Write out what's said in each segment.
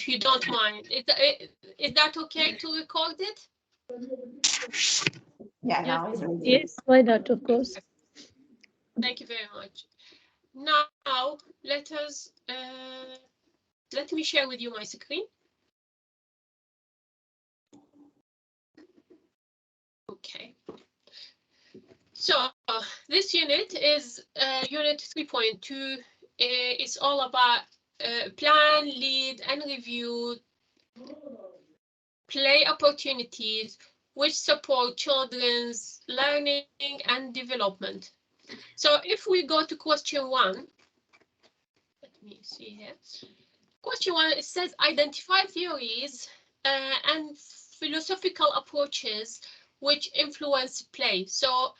if you don't mind. Is that okay to record it? Yeah, Yes, now it's ready. yes, why not, of course. Thank you very much. Now let us let me share with you my screen. Okay. So this unit is unit 3.2. It's all about plan, lead, and review play opportunities which support children's learning and development. So if we go to question 1, let me see here. Question 1, it says identify theories and philosophical approaches which influence play. So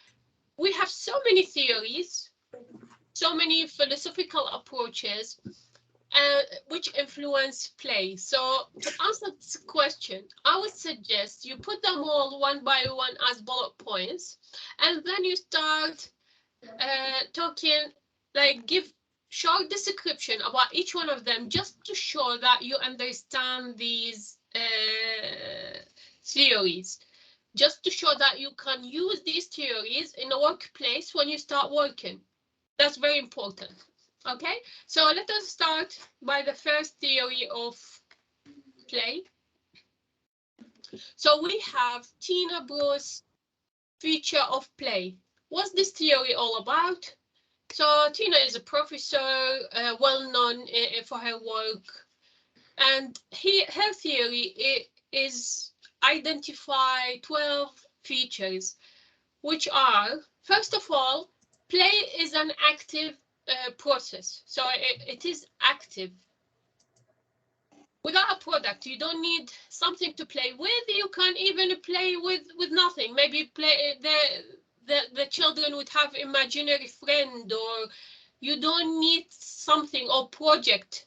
we have so many theories, so many philosophical approaches which influence play. So to answer this question, I would suggest you put them all one by one as bullet points, and then you start talking, like give short description about each one of them, just to show that you understand these theories, just to show that you can use these theories in a workplace when you start working. That's very important. Okay, so let us start by the first theory of play. So we have Tina Bruce's feature of play. What's this theory all about? So Tina is a professor, well known for her work, and her theory is identify 12 features, which are, first of all, play is an active process. So it is active. Without a product, you don't need something to play with. You can even play with nothing. Maybe play the children would have imaginary friend, or you don't need something or project.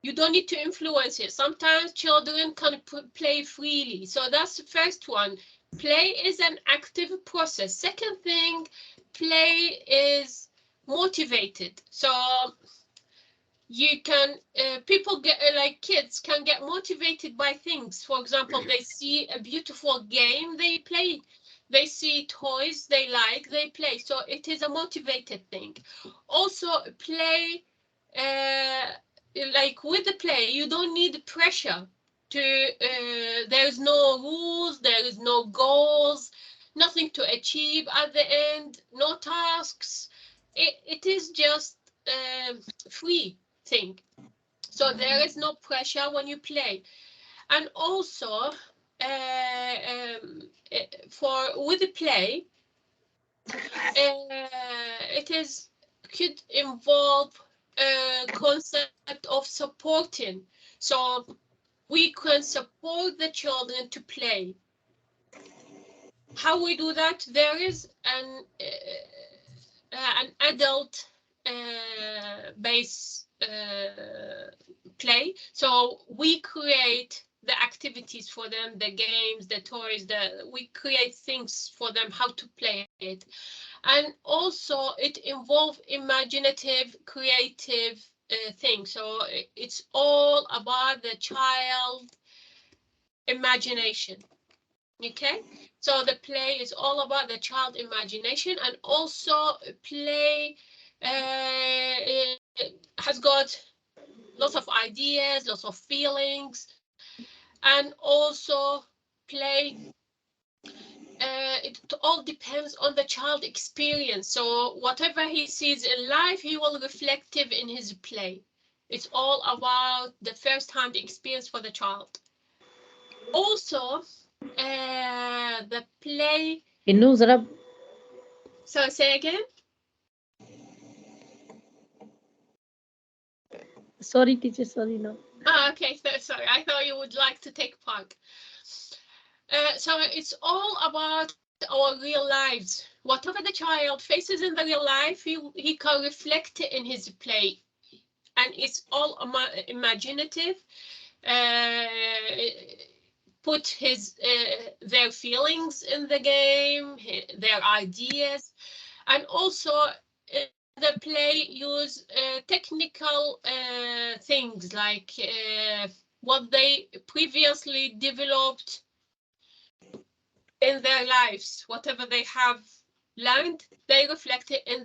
You don't need to influence it. Sometimes children can play freely. So that's the first one. Play is an active process. Second thing, play is motivated. So you can people get like kids can get motivated by things. For example, they see a beautiful game, they play. They see toys they like, they play. So it is a motivated thing. Also play, like with the play, you don't need pressure to there's no rules, there is no goals, nothing to achieve at the end, no tasks. It is just free thing. So there is no pressure when you play. And also with the play, it could involve a concept of supporting. So we can support the children to play. How we do that? There is an adult base play. So we create the activities for them, the games, the toys, we create things for them how to play it. And also it involves imaginative, creative things. So it's all about the child imagination. Okay, so the play is all about the child imagination, and also play has got lots of ideas, lots of feelings, and also play, it all depends on the child experience. So whatever he sees in life, he will reflect it in his play. It's all about the first-hand experience for the child. Also, the play. So say again. Sorry, teacher, sorry, no. Oh, okay, so, sorry, I thought you would like to take part. So it's all about our real lives. Whatever the child faces in the real life, he can reflect it in his play. And it's all imaginative. Put their feelings in the game, their ideas. And also play use technical things like what they previously developed in their lives. Whatever they have learned, they reflect it in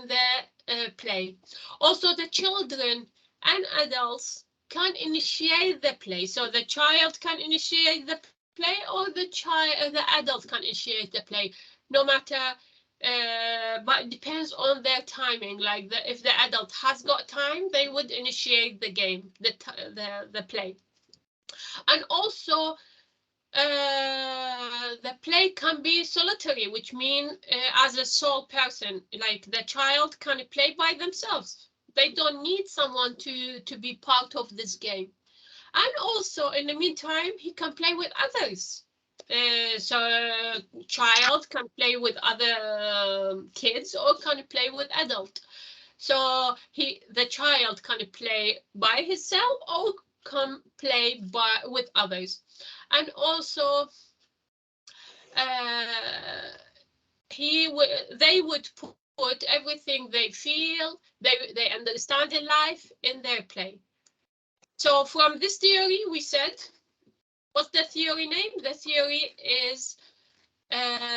the play. Also, the children and adults can initiate the play. So the child can initiate the play, or the adult can initiate the play, no matter. But it depends on their timing. Like if the adult has got time, they would initiate the game, the play. And also, the play can be solitary, which means as a sole person, like the child can play by themselves. They don't need someone to be part of this game. And also, in the meantime, he can play with others. So child can play with other kids or can play with adult. So the child can play by himself or can play with others. And also, they would put everything they feel, they understand in life in their play. So from this theory, we said, what's the theory name? The theory is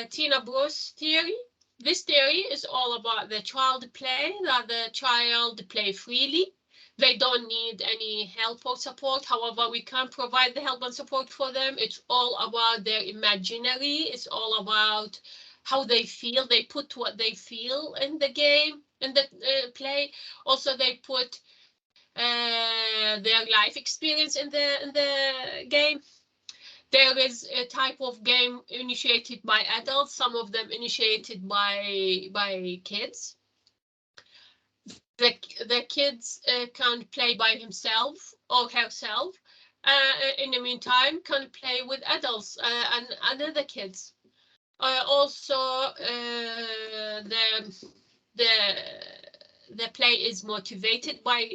Tina Bruce theory. This theory is all about the child play, that the child play freely. They don't need any help or support. However, we can provide the help and support for them. It's all about their imaginary. It's all about how they feel. They put what they feel in the game, in the play. Also, they put their life experience in the game. There is a type of game initiated by adults, some of them initiated by kids. The kids can play by himself or herself. In the meantime, can play with adults and other kids. Also, the play is motivated by.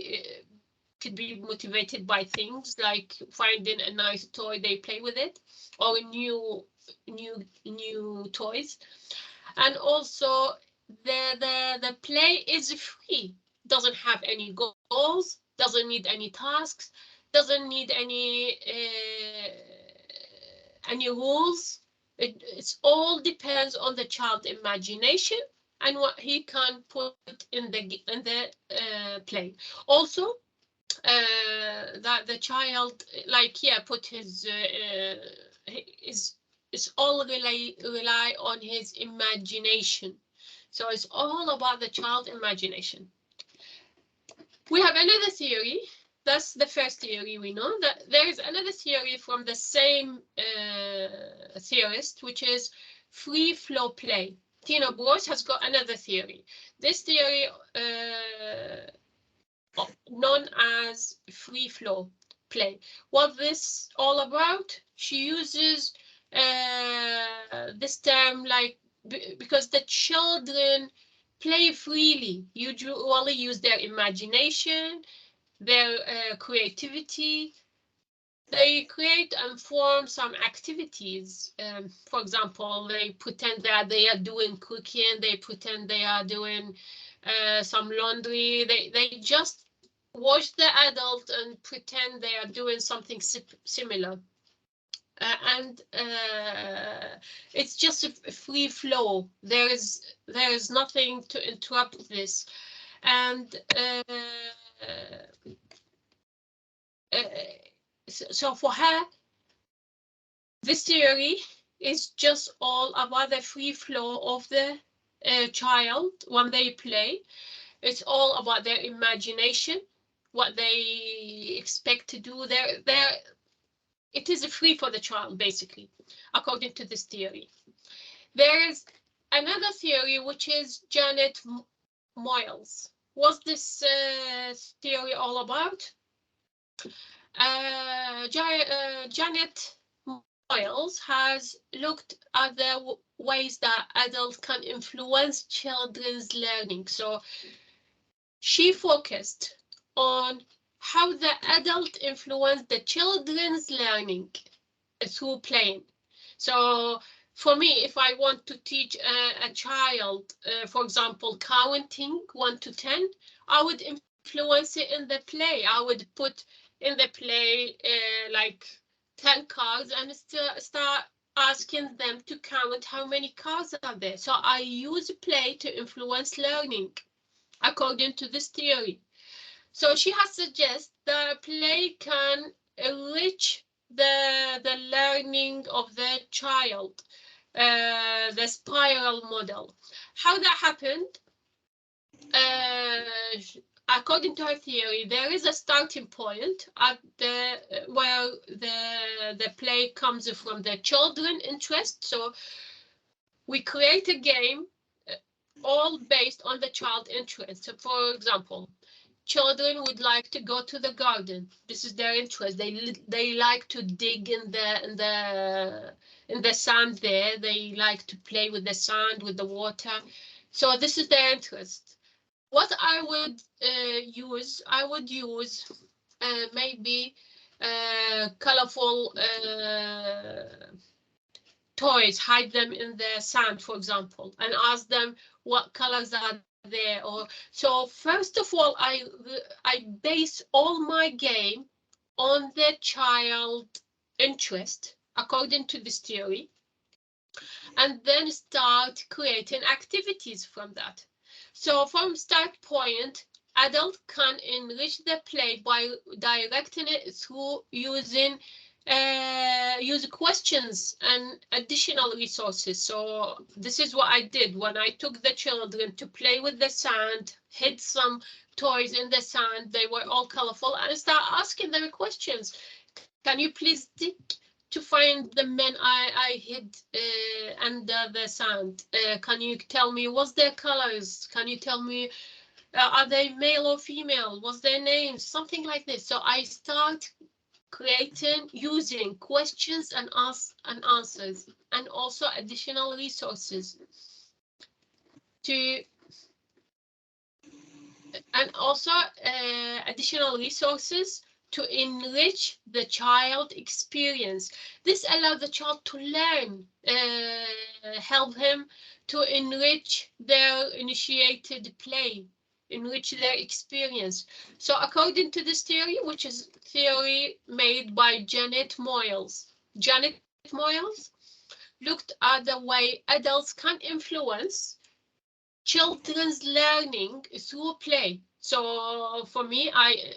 Could be motivated by things like finding a nice toy, they play with it, or new toys. And also the play is free, doesn't have any goals, doesn't need any tasks, doesn't need any rules. It all depends on the child's imagination and what he can put in the play. Also, that the child, like, put his is all rely on his imagination. So it's all about the child imagination. We have another theory. That's the first theory we know. That there is another theory from the same theorist, which is free flow play. Tina Bruce has got another theory. This theory known as free flow play. What this all about? She uses this term like because the children play freely, usually use their imagination, their creativity. They create and form some activities. For example, they pretend that they are doing cooking, they pretend they are doing some laundry. They just watch the adult and pretend they are doing something similar. And it's just a free flow. There is nothing to interrupt this. And so for her, this theory is just all about the free flow of the child when they play. It's all about their imagination, what they expect to do. It is free for the child, basically, according to this theory. There is another theory, which is Janet Moyles. What's this theory all about? Janet Moyles has looked at the ways that adults can influence children's learning. So she focused on how the adult influenced the children's learning through playing. So for me, if I want to teach a child, for example, counting 1 to 10, I would influence it in the play. I would put in the play like 10 cards and start asking them to count how many cards are there. So I use play to influence learning, according to this theory. So she has suggested that play can enrich the learning of the child, the spiral model. How that happened? According to her theory, there is a starting point at where the play comes from the children interest. So we create a game all based on the child interest. So for example, children would like to go to the garden. This is their interest. They like to dig in the sand there. They like to play with the sand, with the water. So this is their interest. What I would use, maybe colorful toys, hide them in the sand, for example, and ask them what colors are there. Or so first of all, I base all my game on the child interest, according to this theory, and then start creating activities from that. So from start point, adult can enrich the play by directing it through using use questions and additional resources. So this is what I did when I took the children to play with the sand, hid some toys in the sand. They were all colorful, and start asking them questions. Can you please dig to find the men I hid under the sand? Can you tell me what's their colors? Can you tell me are they male or female? What's their names? Something like this. So I start creating using questions and answers, and also additional resources to enrich the child experience. This allows the child to learn, help him to enrich their initiated play, enrich their experience. So according to this theory, which is theory made by Janet Moyles looked at the way adults can influence children's learning through play. So for me, I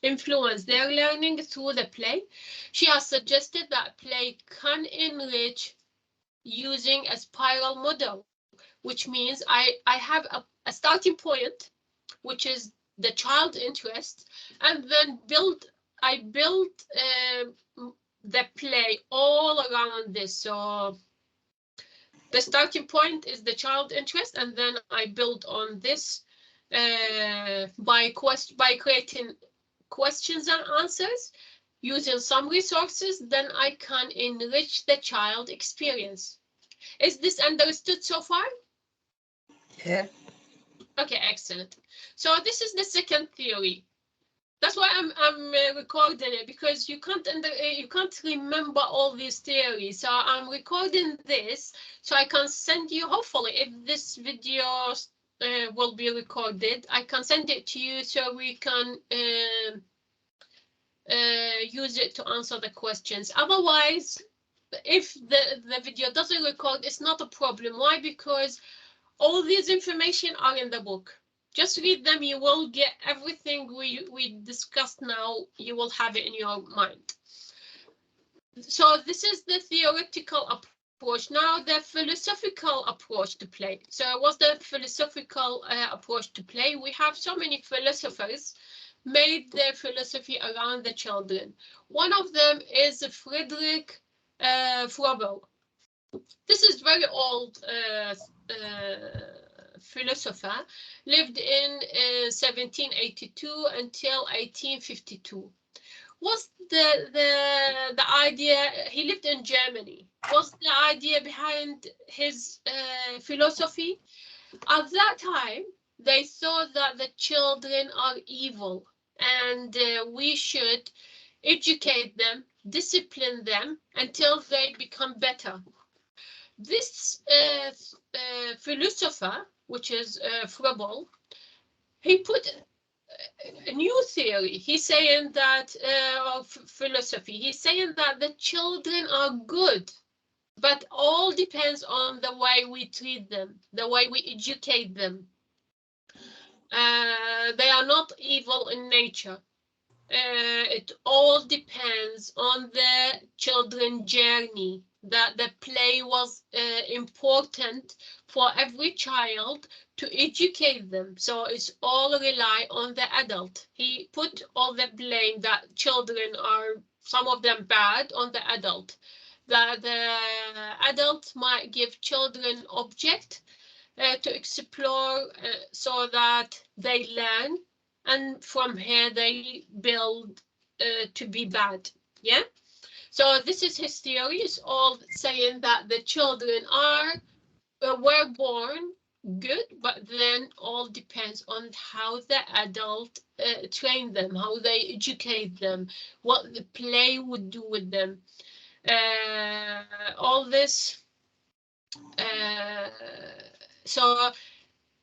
influence their learning through the play. She has suggested that play can enrich using a spiral model, which means I have a starting point, which is the child interest, and then I build the play all around this. So the starting point is the child interest, and then I build on this by creating questions and answers, using some resources. Then I can enrich the child experience. Is this understood so far? Yeah. Okay, excellent. So this is the second theory. That's why I'm recording it, because you can't remember all these theories. So I'm recording this so I can send you, hopefully, if this video will be recorded, I can send it to you so we can use it to answer the questions. Otherwise, if the video doesn't record, it's not a problem. Why? Because all these information are in the book. Just read them. You will get everything we discussed now. You will have it in your mind. So this is the theoretical approach. Now the philosophical approach to play. So what's the philosophical approach to play? We have so many philosophers made their philosophy around the children. One of them is Friedrich Froebel. This is very old philosopher, lived in 1782 until 1852. What's the idea? He lived in Germany. What's the idea behind his philosophy? At that time, they thought that the children are evil, and we should educate them, discipline them until they become better. This philosopher, which is Froebel, he put a new theory. He's saying that of philosophy. He's saying that the children are good, but all depends on the way we treat them, the way we educate them. They are not evil in nature. It all depends on the children's journey. That the play was important for every child to educate them. So it's all rely on the adult. He put all the blame that children are, some of them bad, on the adult. That the adult might give children object to explore so that they learn, and from here they build to be bad. Yeah, so this is his theory. It's all saying that the children are were born good, but then all depends on how the adult train them, how they educate them, what the play would do with them. All this. So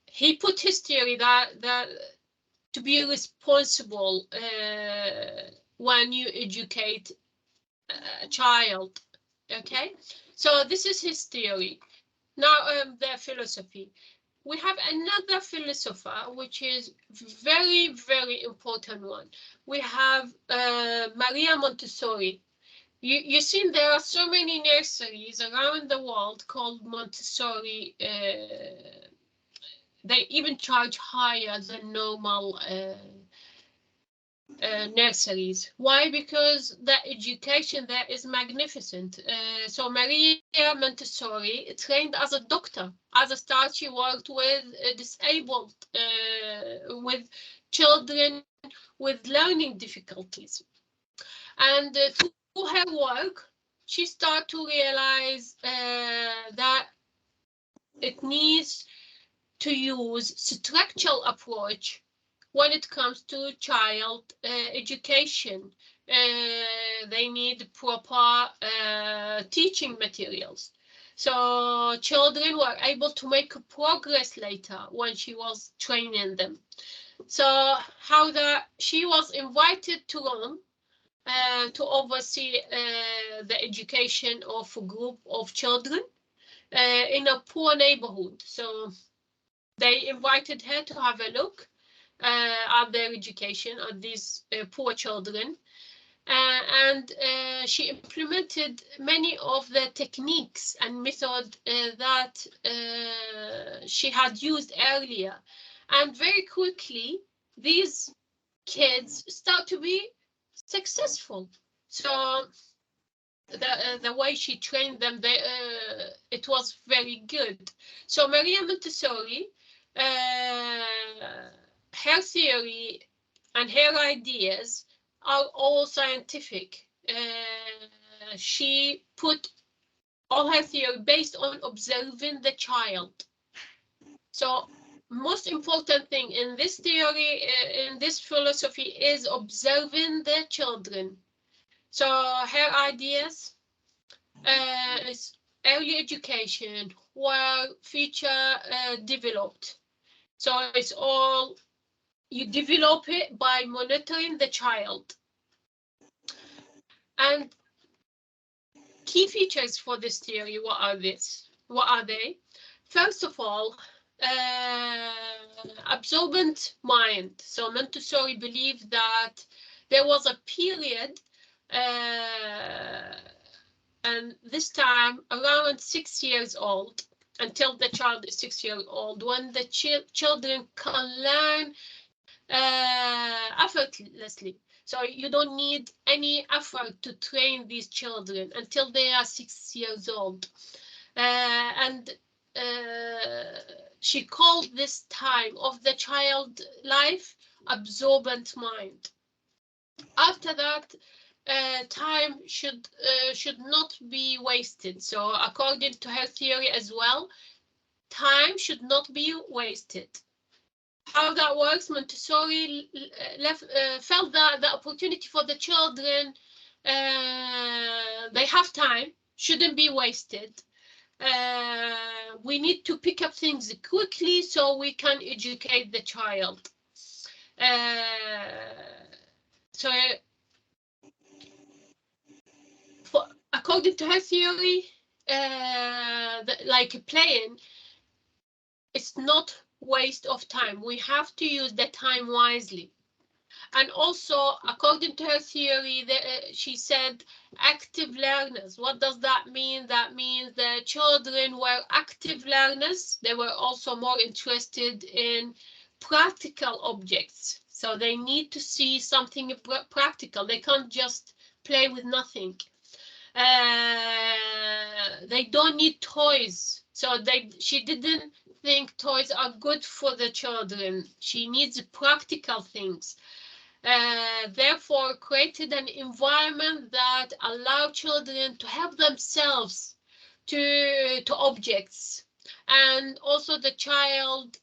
he put his theory that to be responsible when you educate a child. Okay, so this is his theory. Now the philosophy. We have another philosopher which is very, very important one. We have Maria Montessori. You see, there are so many nurseries around the world called Montessori. They even charge higher than normal nurseries. Why? Because the education there is magnificent. So Maria Montessori trained as a doctor. As a start, she worked with disabled, with children with learning difficulties. And through her work, she started to realize that it needs to use structural approach when it comes to child education. They need proper teaching materials. So children were able to make progress later when she was training them. So she was invited to Rome to oversee the education of a group of children in a poor neighborhood. So they invited her to have a look at their education, at these poor children. And she implemented many of the techniques and methods that she had used earlier. And very quickly, these kids start to be successful. So the way she trained them, it was very good. So Maria Montessori, her theory and her ideas are all scientific. She put all her theory based on observing the child. So most important thing in this theory, in this philosophy, is observing the children. So her ideas is early education where feature developed. So it's all, you develop it by monitoring the child. And key features for this theory, what are they? First of all, absorbent mind. So Montessori believed that there was a period, and this time around 6 years old, until the child is 6 years old, when the children can learn effortlessly. So you don't need any effort to train these children until they are 6 years old. And she called this time of the child life absorbent mind. After that, time should not be wasted. So according to her theory as well, time should not be wasted. how that works. Montessori felt that the opportunity for the children, they have time, shouldn't be wasted. We need to pick up things quickly so we can educate the child. So according to her theory, like playing, it's not waste of time. We have to use the time wisely. And also, according to her theory, she said active learners. What does that mean? That means the children were active learners. They were also more interested in practical objects. So they need to see something practical. They can't just play with nothing. They don't need toys. So she didn't think toys are good for the children. She needs practical things. Therefore created an environment that allow children to help themselves to objects. And also the child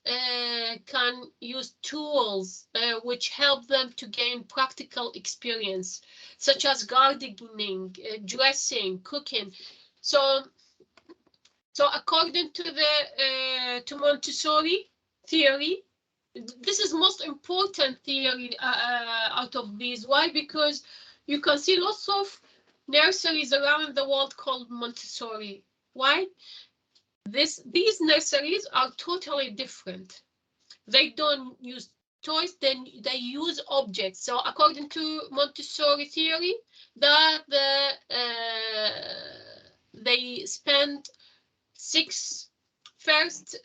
can use tools which help them to gain practical experience, such as gardening, dressing, cooking. So according to the to Montessori theory, this is most important theory out of these. Why? Because you can see lots of nurseries around the world called Montessori. Why? These nurseries are totally different. They don't use toys, then they use objects. So according to Montessori theory, that they spend first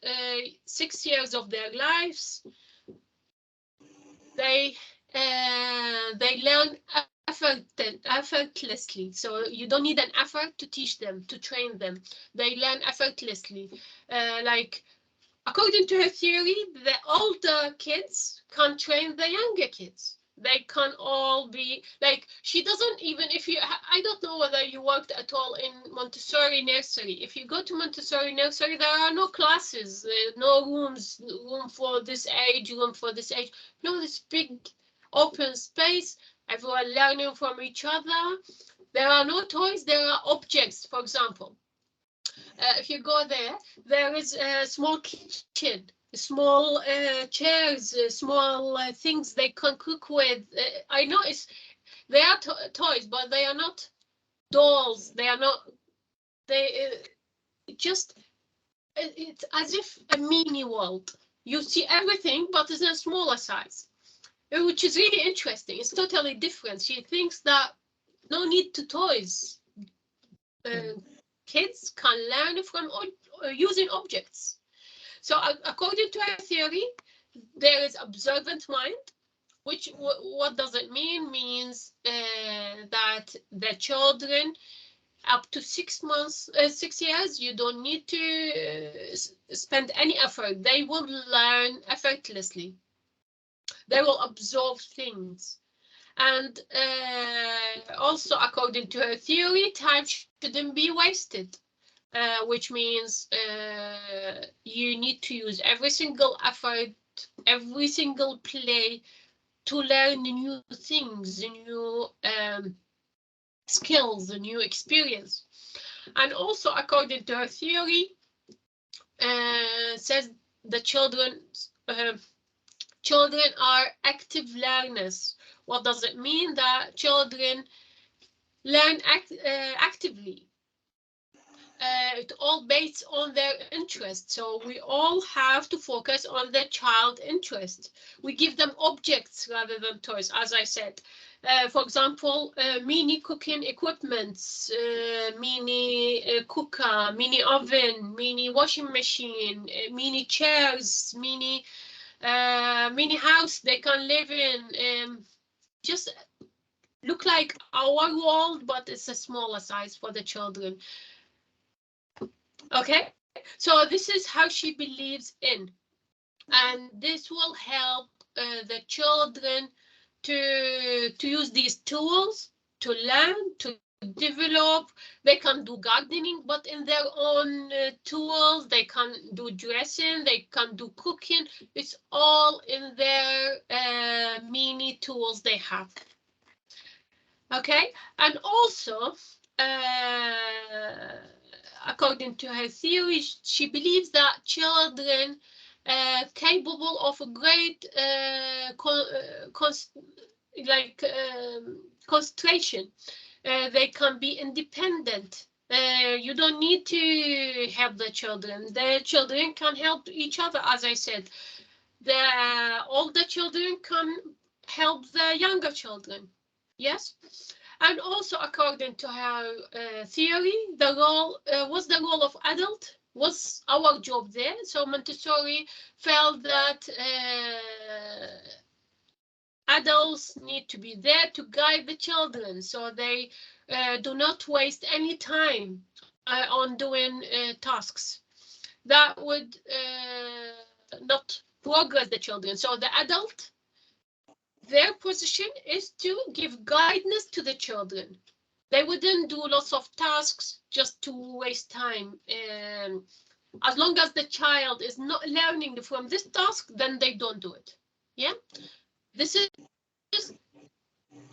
6 years of their lives, they learn effortlessly. So you don't need an effort to teach them, to train them. They learn effortlessly. Like according to her theory, the older kids can train the younger kids. They can all be like, she doesn't even, if you, I don't know whether you worked at all in Montessori nursery. If you go to Montessori nursery, there are no classes, no room for this age, room for this age. No, this big open space, everyone learning from each other. There are no toys, there are objects, for example. If you go there, there is a small kitchen, small chairs, small things they can cook with. I know they are toys, but they are not dolls. They are not. Just it's as if a mini world. You see everything, but it's in a smaller size, which is really interesting. It's totally different. She thinks that no need to toys. Kids can learn from using objects. So according to her theory, there is observant mind, which what does it mean? Means that the children up to 6 months, 6 years, you don't need to spend any effort. They will learn effortlessly. They will absorb things. And also, according to her theory, time shouldn't be wasted, which means you need to use every single effort, every single play to learn new things, new skills, a new experience. And also, according to her theory, says the children are active learners. What does it mean? That children learn actively. It all based on their interest. So we all have to focus on the child interest. We give them objects rather than toys, as I said. For example, mini cooking equipments, mini cooker, mini oven, mini washing machine, mini chairs, mini house they can live in. Just look like our world, but it's a smaller size for the children. Okay, so this is how she believes in, and this will help the children to use these tools to learn, to develop. They can do gardening, but in their own tools. They can do dressing, they can do cooking. It's all in their mini tools they have. Okay, and also, according to her theory, she believes that children capable of a great concentration. They can be independent. You don't need to help the children. The children can help each other, as I said. The older children can help the younger children. Yes. And also, according to her theory, the role was the role of adult was our job there. So Montessori felt that adults need to be there to guide the children, so they do not waste any time on doing tasks that would not progress the children. So the adult, their position is to give guidance to the children. They wouldn't do lots of tasks just to waste time. As long as the child is not learning from this task, then they don't do it. Yeah, this is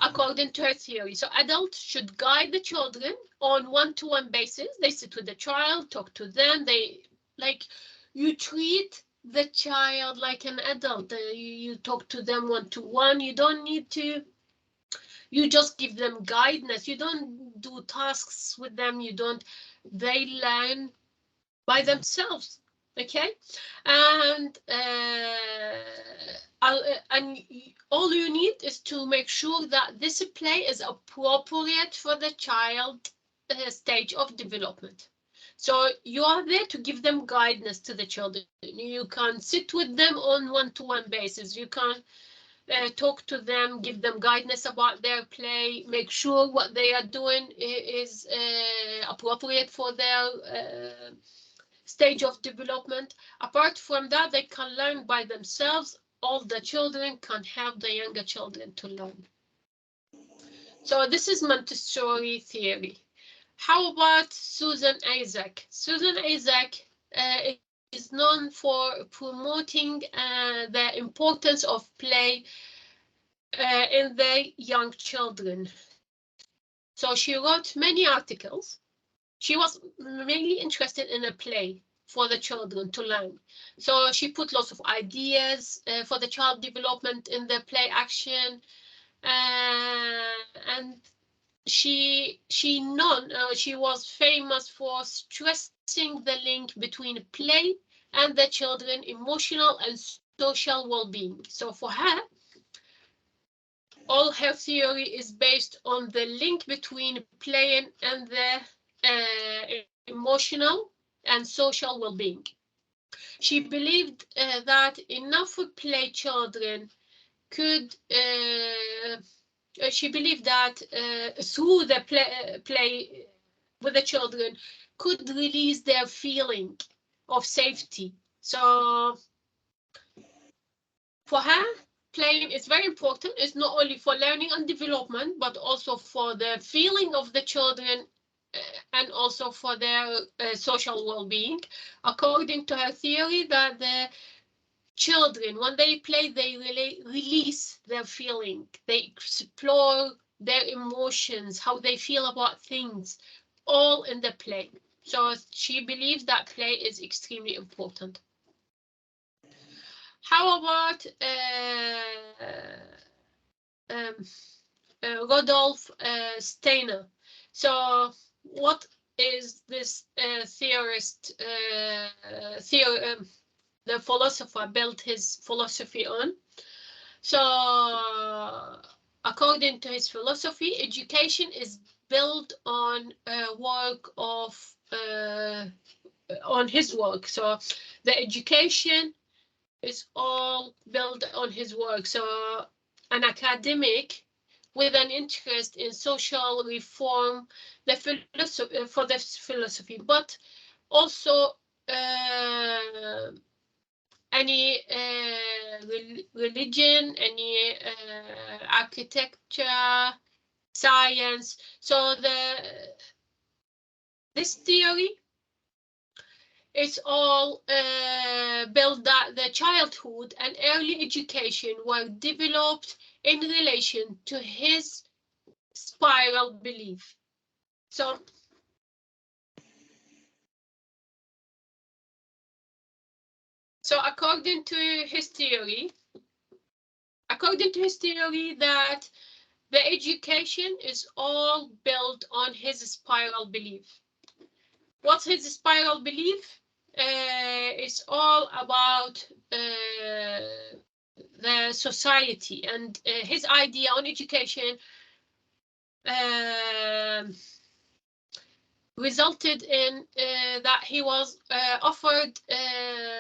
according to her theory. So adults should guide the children on one-to-one basis. They sit with the child, talk to them. You treat the child like an adult. You talk to them one-to-one. You don't need to. You just give them guidance. You don't do tasks with them. They learn by themselves. Okay, and all you need is to make sure that this play is appropriate for the child stage of development. So you are there to give them guidance to the children. You can sit with them on one-to-one basis. You can talk to them, give them guidance about their play, make sure what they are doing is appropriate for their stage of development. Apart from that, they can learn by themselves. All the children can help the younger children to learn. So this is Montessori theory. How about Susan Isaac? Susan Isaac is known for promoting the importance of play in the young children. So she wrote many articles. She was mainly interested in a play for the children to learn. So she put lots of ideas for the child development in the play action. And she was famous for stressing the link between play and the children emotional and social well-being. So for her, all her theory is based on the link between playing and the emotional and social well-being. She believed that enough play children could. She believed that through the play with the children could release their feeling of safety. So for her, playing is very important. It's not only for learning and development, but also for the feeling of the children and also for their social well-being. According to her theory, that the children, when they play, they really release their feeling. They explore their emotions, how they feel about things, all in the play. So she believes that play is extremely important. How about Rudolf Steiner? So what is this theorist, the philosopher built his philosophy on? So according to his philosophy, education is built on work of on his work. So the education is all built on his work. So an academic with an interest in social reform, the philosophy for the philosophy, but also any religion, any architecture, science. So this theory is all built that the childhood and early education were developed in relation to his spiral belief. So according to his theory, that the education is all built on his spiral belief. What's his spiral belief? It's all about the society, and his idea on education resulted in that he was offered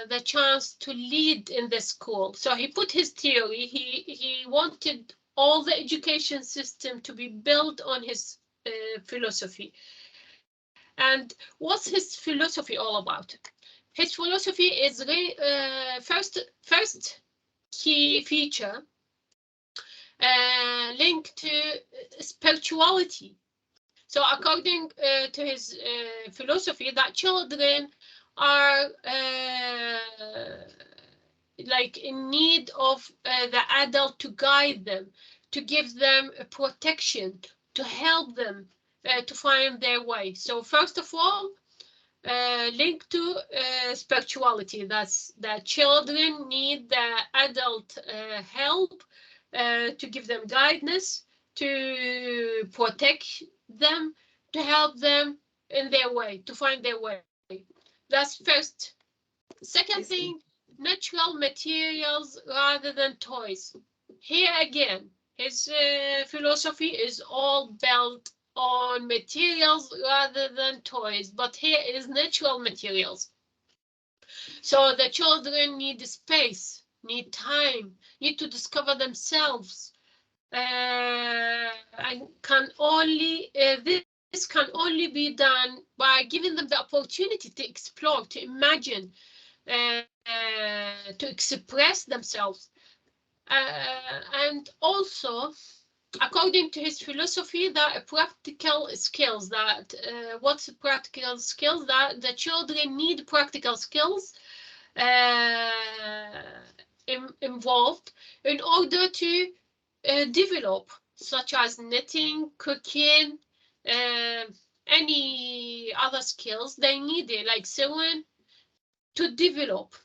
the chance to lead in the school. So he put his theory, he wanted all the education system to be built on his philosophy. And what's his philosophy all about? His philosophy is first key feature linked to spirituality. So according to his philosophy, that children are like in need of the adult to guide them, to give them a protection, to help them to find their way. So first of all, linked to spirituality, that's that children need the adult help to give them guidance, to protect them, to help them in their way, to find their way. That's first. Second thing, natural materials rather than toys. Here again, his philosophy is all built on materials rather than toys, but here is natural materials. So the children need space, need time, need to discover themselves, and can only this can only be done by giving them the opportunity to explore, to imagine, to express themselves. And also, according to his philosophy, that practical skills, that what's practical skills, that the children need practical skills involved in order to develop, such as knitting, cooking, any other skills they need it, like sewing, to develop.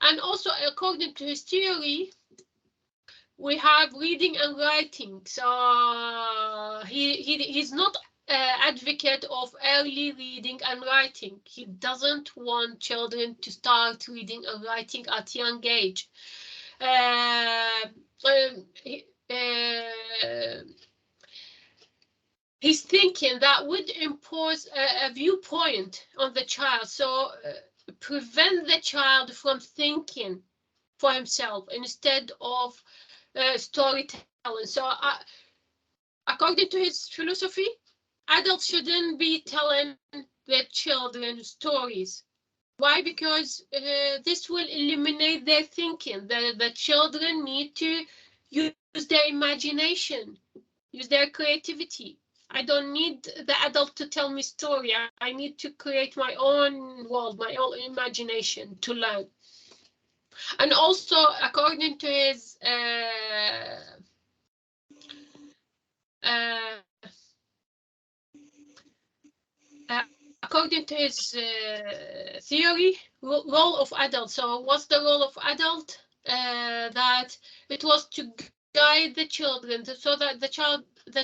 And also, according to his theory, we have reading and writing. So he's not advocate of early reading and writing. He doesn't want children to start reading and writing at young age. He's thinking that would impose a viewpoint on the child, so prevent the child from thinking for himself instead of storytelling. So according to his philosophy, adults shouldn't be telling their children stories. Why? Because this will eliminate their thinking. The children need to use their imagination, use their creativity. I don't need the adult to tell me story. I need to create my own world, my own imagination to learn. And also, according to his theory, role of adult. So what's the role of adult? That it was to guide the children so that the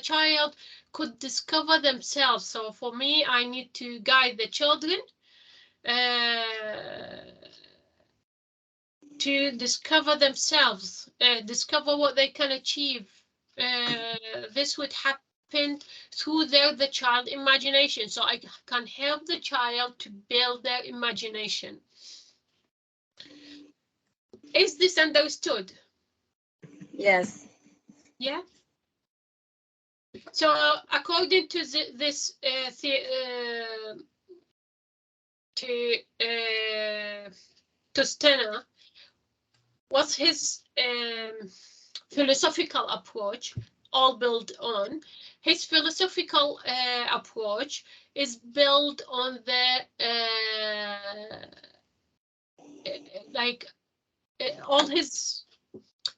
child could discover themselves. So for me, I need to guide the children to discover themselves, discover what they can achieve. This would happen through the child imagination. So I can help the child to build their imagination. Is this understood? Yes. Yeah. So according to to Steiner, what's his philosophical approach? all built on. His philosophical approach is built on the all his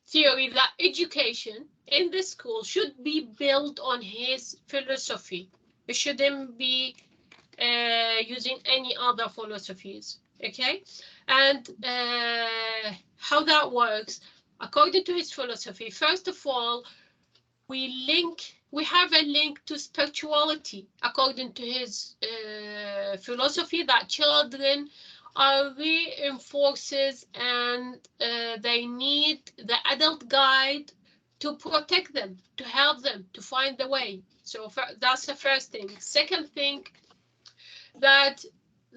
theory that education in the school should be built on his philosophy. It shouldn't be using any other philosophies. Okay, and how that works according to his philosophy. First of all, we have a link to spirituality according to his philosophy, that children are reinforces and they need the adult guide to protect them, to help them to find the way. So that's the first thing. Second thing, that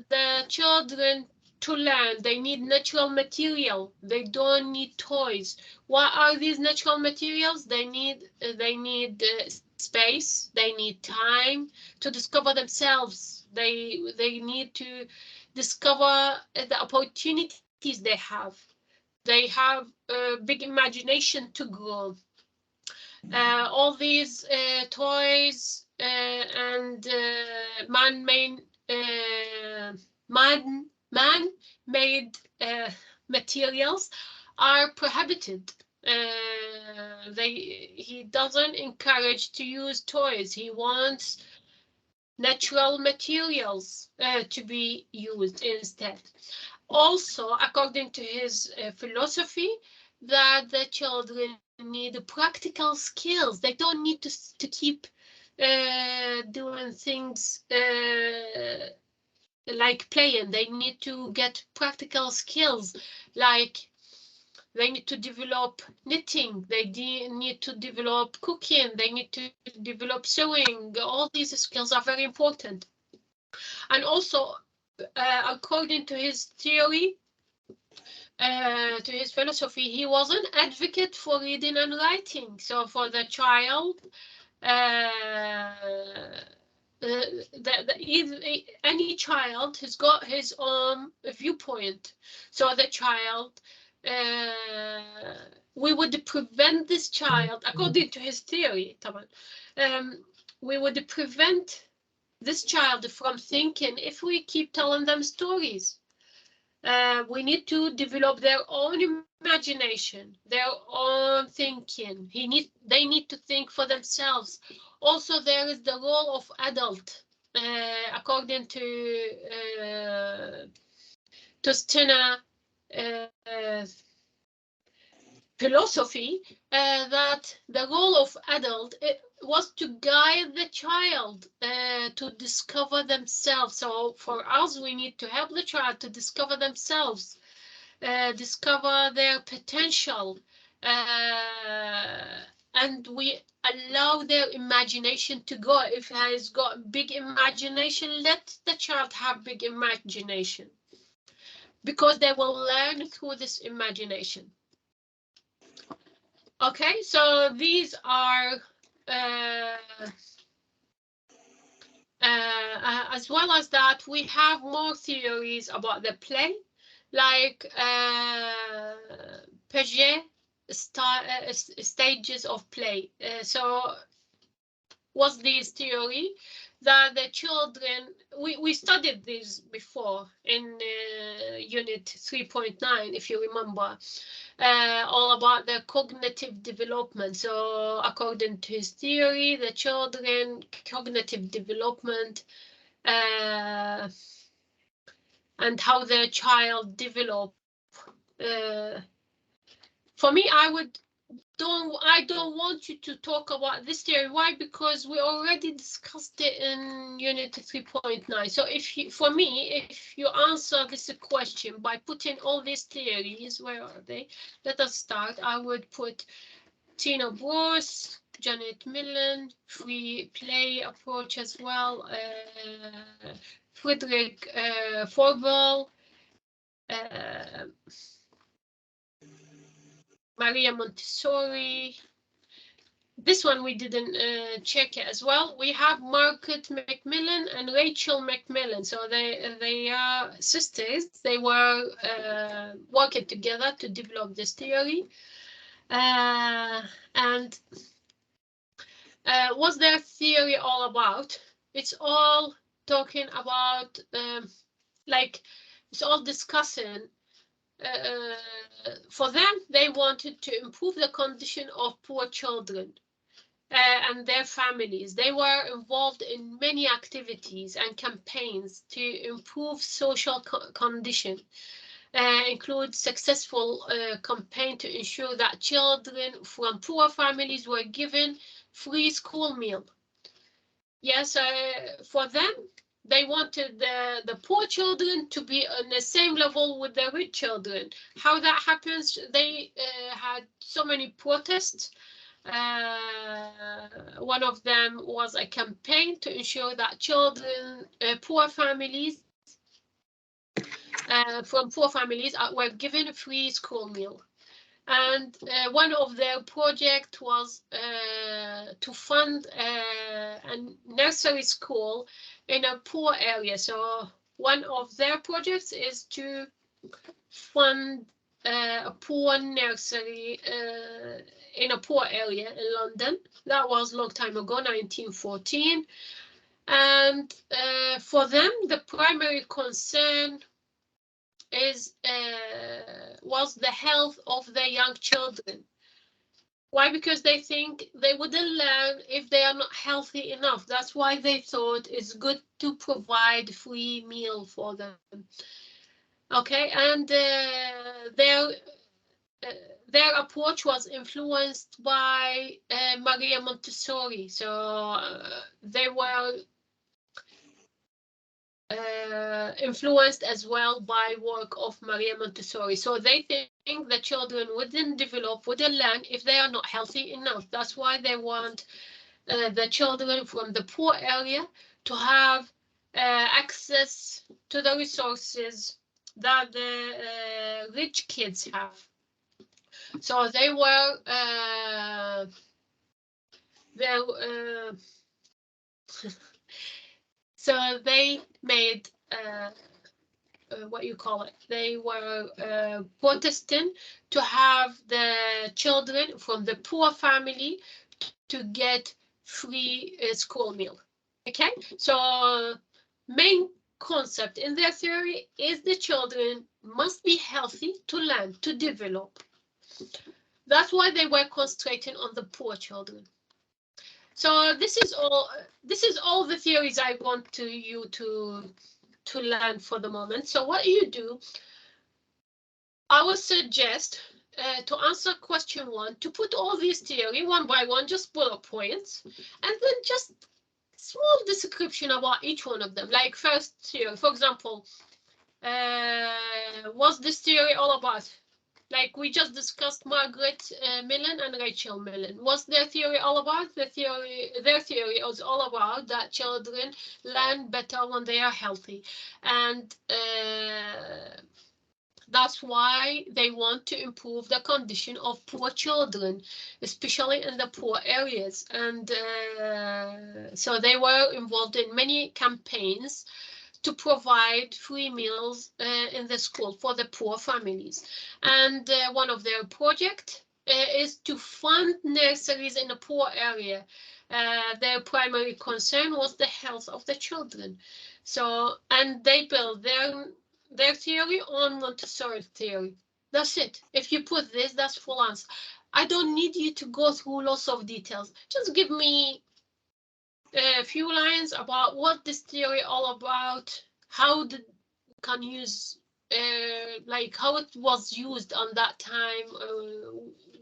the children to learn, they need natural material. They don't need toys. What are these natural materials? They need space. They need time to discover themselves. They need to discover the opportunities they have. They have a big imagination to grow. All these toys and man-made materials are prohibited. He doesn't encourage to use toys. He wants natural materials to be used instead. Also, according to his philosophy, that the children need practical skills. They don't need to keep doing things like playing. They need to get practical skills, like they need to develop knitting, they need to develop cooking, they need to develop sewing. All these skills are very important. And also, according to his theory, to his philosophy, he was an advocate for reading and writing. So for the child, any child has got his own viewpoint. So the child, we would prevent this child, according to his theory, we would prevent this child from thinking if we keep telling them stories. We need to develop their own imagination, their own thinking. They need to think for themselves. Also, there is the role of adult, according to Steiner philosophy, that the role of adult was to guide the child to discover themselves. So for us, we need to help the child to discover themselves, discover their potential, and we allow their imagination to go. If he has got big imagination, let the child have big imagination, because they will learn through this imagination. Okay, so these are as well as that, we have more theories about the play, like Piaget stages of play. So what's this theory? That the children, we studied this before in unit 3.9, if you remember, all about the cognitive development. So according to his theory, the children cognitive development and how the child develop. For me, I don't want you to talk about this theory. Why? Because we already discussed it in unit 3.9. So for me, if you answer this question by putting all these theories, where are they? Let us start. I would put Tina Bruce, Janet Millen, free play approach as well, Friedrich Froebel, Maria Montessori. This one we didn't check it as well. We have Margaret Macmillan and Rachel Macmillan. So they are sisters. They were working together to develop this theory. And What's their theory all about? It's all talking about, like, it's all discussing. For them, they wanted to improve the condition of poor children and their families. They were involved in many activities and campaigns to improve social condition. Include successful campaign to ensure that children from poor families were given free school meal. Yes, for them, they wanted the poor children to be on the same level with the rich children. How that happens, they had so many protests. One of them was a campaign to ensure that children, poor families, from poor families were given a free school meal. And one of their projects was to fund a nursery school in a poor area. So one of their projects is to fund a poor nursery in a poor area in London. That was a long time ago, 1914. And for them, the primary concern was the health of their young children. Why? Because they think they wouldn't learn if they are not healthy enough. That's why they thought it's good to provide free meal for them. Okay, and their approach was influenced by Maria Montessori. So they were influenced as well by work of Maria Montessori. So they think the children wouldn't learn if they are not healthy enough. That's why they want the children from the poor area to have access to the resources that the rich kids have. So they were so they made what you call it. They were protesting to have the children from the poor family to get free school meal. Okay, so main concept in their theory is the children must be healthy to learn, to develop. That's why they were concentrating on the poor children. So this is all the theories I want you to learn for the moment. So what you do, I would suggest to answer question 1, to put all these theory one by one, just bullet points, and then just small description about each one of them. Like first theory, for example, what's this theory all about? Like we just discussed Margaret Millen and Rachel Millen. What's their theory all about? Their theory is all about that children learn better when they are healthy. And that's why they want to improve the condition of poor children, especially in the poor areas. And so they were involved in many campaigns to provide free meals in the school for the poor families. And one of their projects is to fund nurseries in a poor area. Their primary concern was the health of the children. So, and they built their theory on Montessori theory. That's it. If you put this, that's full answer. I don't need you to go through lots of details. Just give me a few lines about what this theory all about, how can use like how it was used on that time,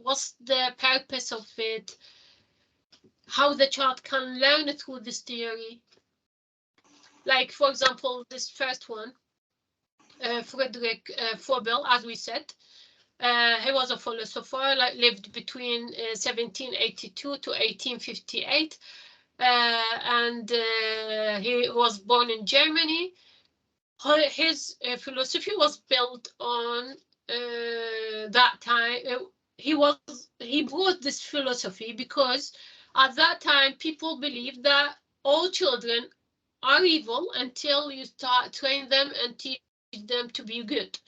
what's the purpose of it, how the child can learn through this theory. Like for example, this first one, Friedrich Froebel, as we said, he was a philosopher, like lived between 1782 to 1858. And he was born in Germany. His philosophy was built on that time. He brought this philosophy because at that time people believed that all children are evil until you start train them and teach them to be good.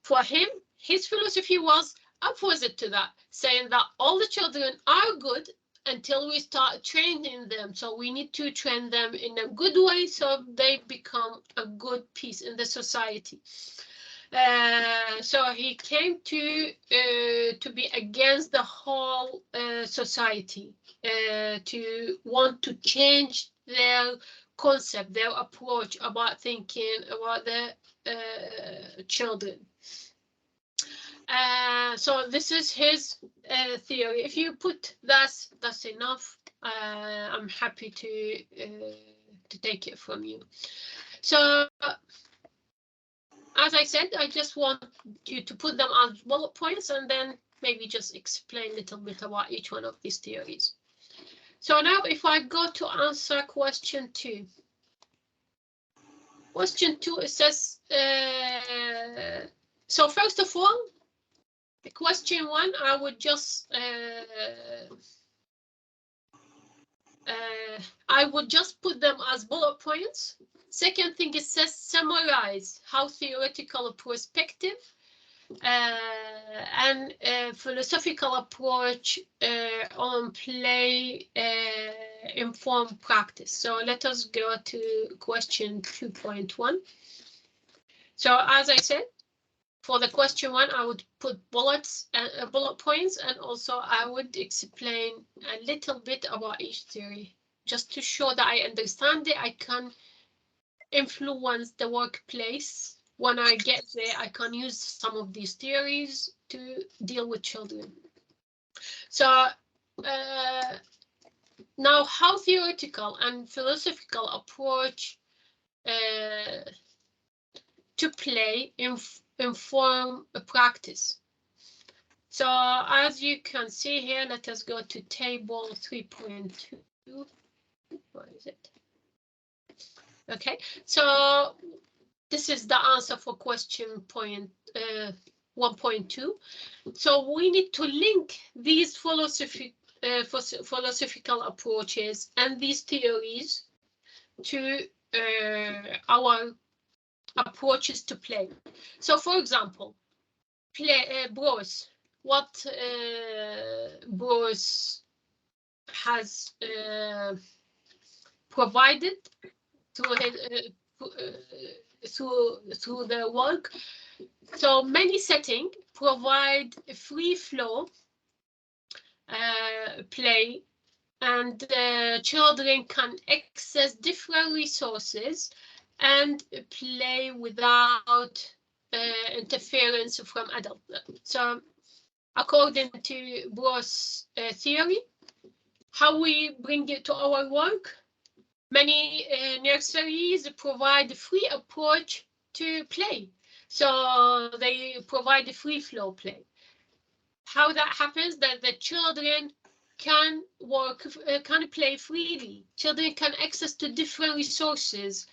For him, his philosophy was opposite to that, saying that all the children are good until we start training them. So we need to train them in a good way so they become a good piece in the society. So he came to be against the whole society, to want to change their concept, their approach about thinking about the children. So this is his theory. If you put that's enough. I'm happy to take it from you. So as I said, I just want you to put them as bullet points and then maybe just explain a little bit about each one of these theories. So now if I go to answer question 2. Question 2, it says, so first of all, the question 1, I would just put them as bullet points. Second thing, it says summarize how theoretical perspective and philosophical approach on play inform practice. So let us go to question 2.1. So as I said, for the question 1, I would put bullet points, and also I would explain a little bit about each theory, just to show that I understand it. I can influence the workplace. When I get there, I can use some of these theories to deal with children. So now how theoretical and philosophical approach to play inform a practice. So as you can see here, let us go to table 3.2. What is it? Okay, so this is the answer for question 1.2. So we need to link these philosophical approaches and these theories to our approaches to play. So for example, Bruce, what Bruce has provided through his through the work. So many settings provide a free flow play, and children can access different resources and play without interference from adults. So according to Bruce's theory, how we bring it to our work, many nurseries provide a free approach to play. So they provide a free flow play. How that happens, that the children can can play freely. Children can access to different resources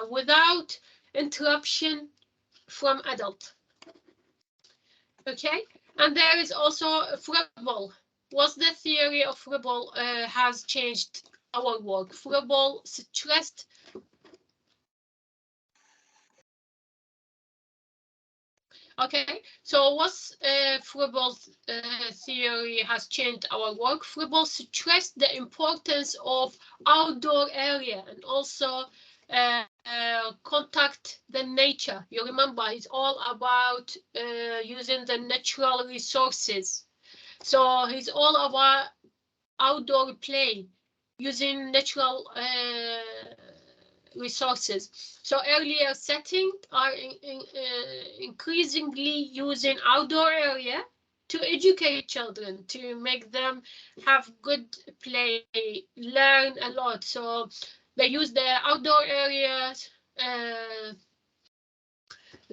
without interruption from adult. Okay, and there is also Froebel. What's the theory of Froebel has changed our work? Froebel stressed okay, so what's Froebel's theory has changed our work? Froebel stressed the importance of outdoor area and also contact the nature. You remember, it's all about using the natural resources. So he's all about outdoor play, using natural resources. So earlier settings are increasingly using outdoor area to educate children, to make them have good play, learn a lot. So they use the outdoor areas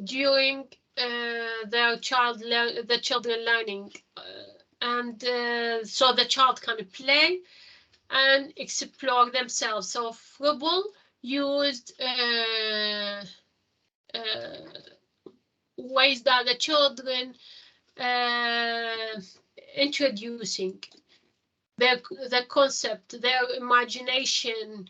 during the children learning, and so the child can play and explore themselves. So Froebel used ways that the children introducing the concept, their imagination.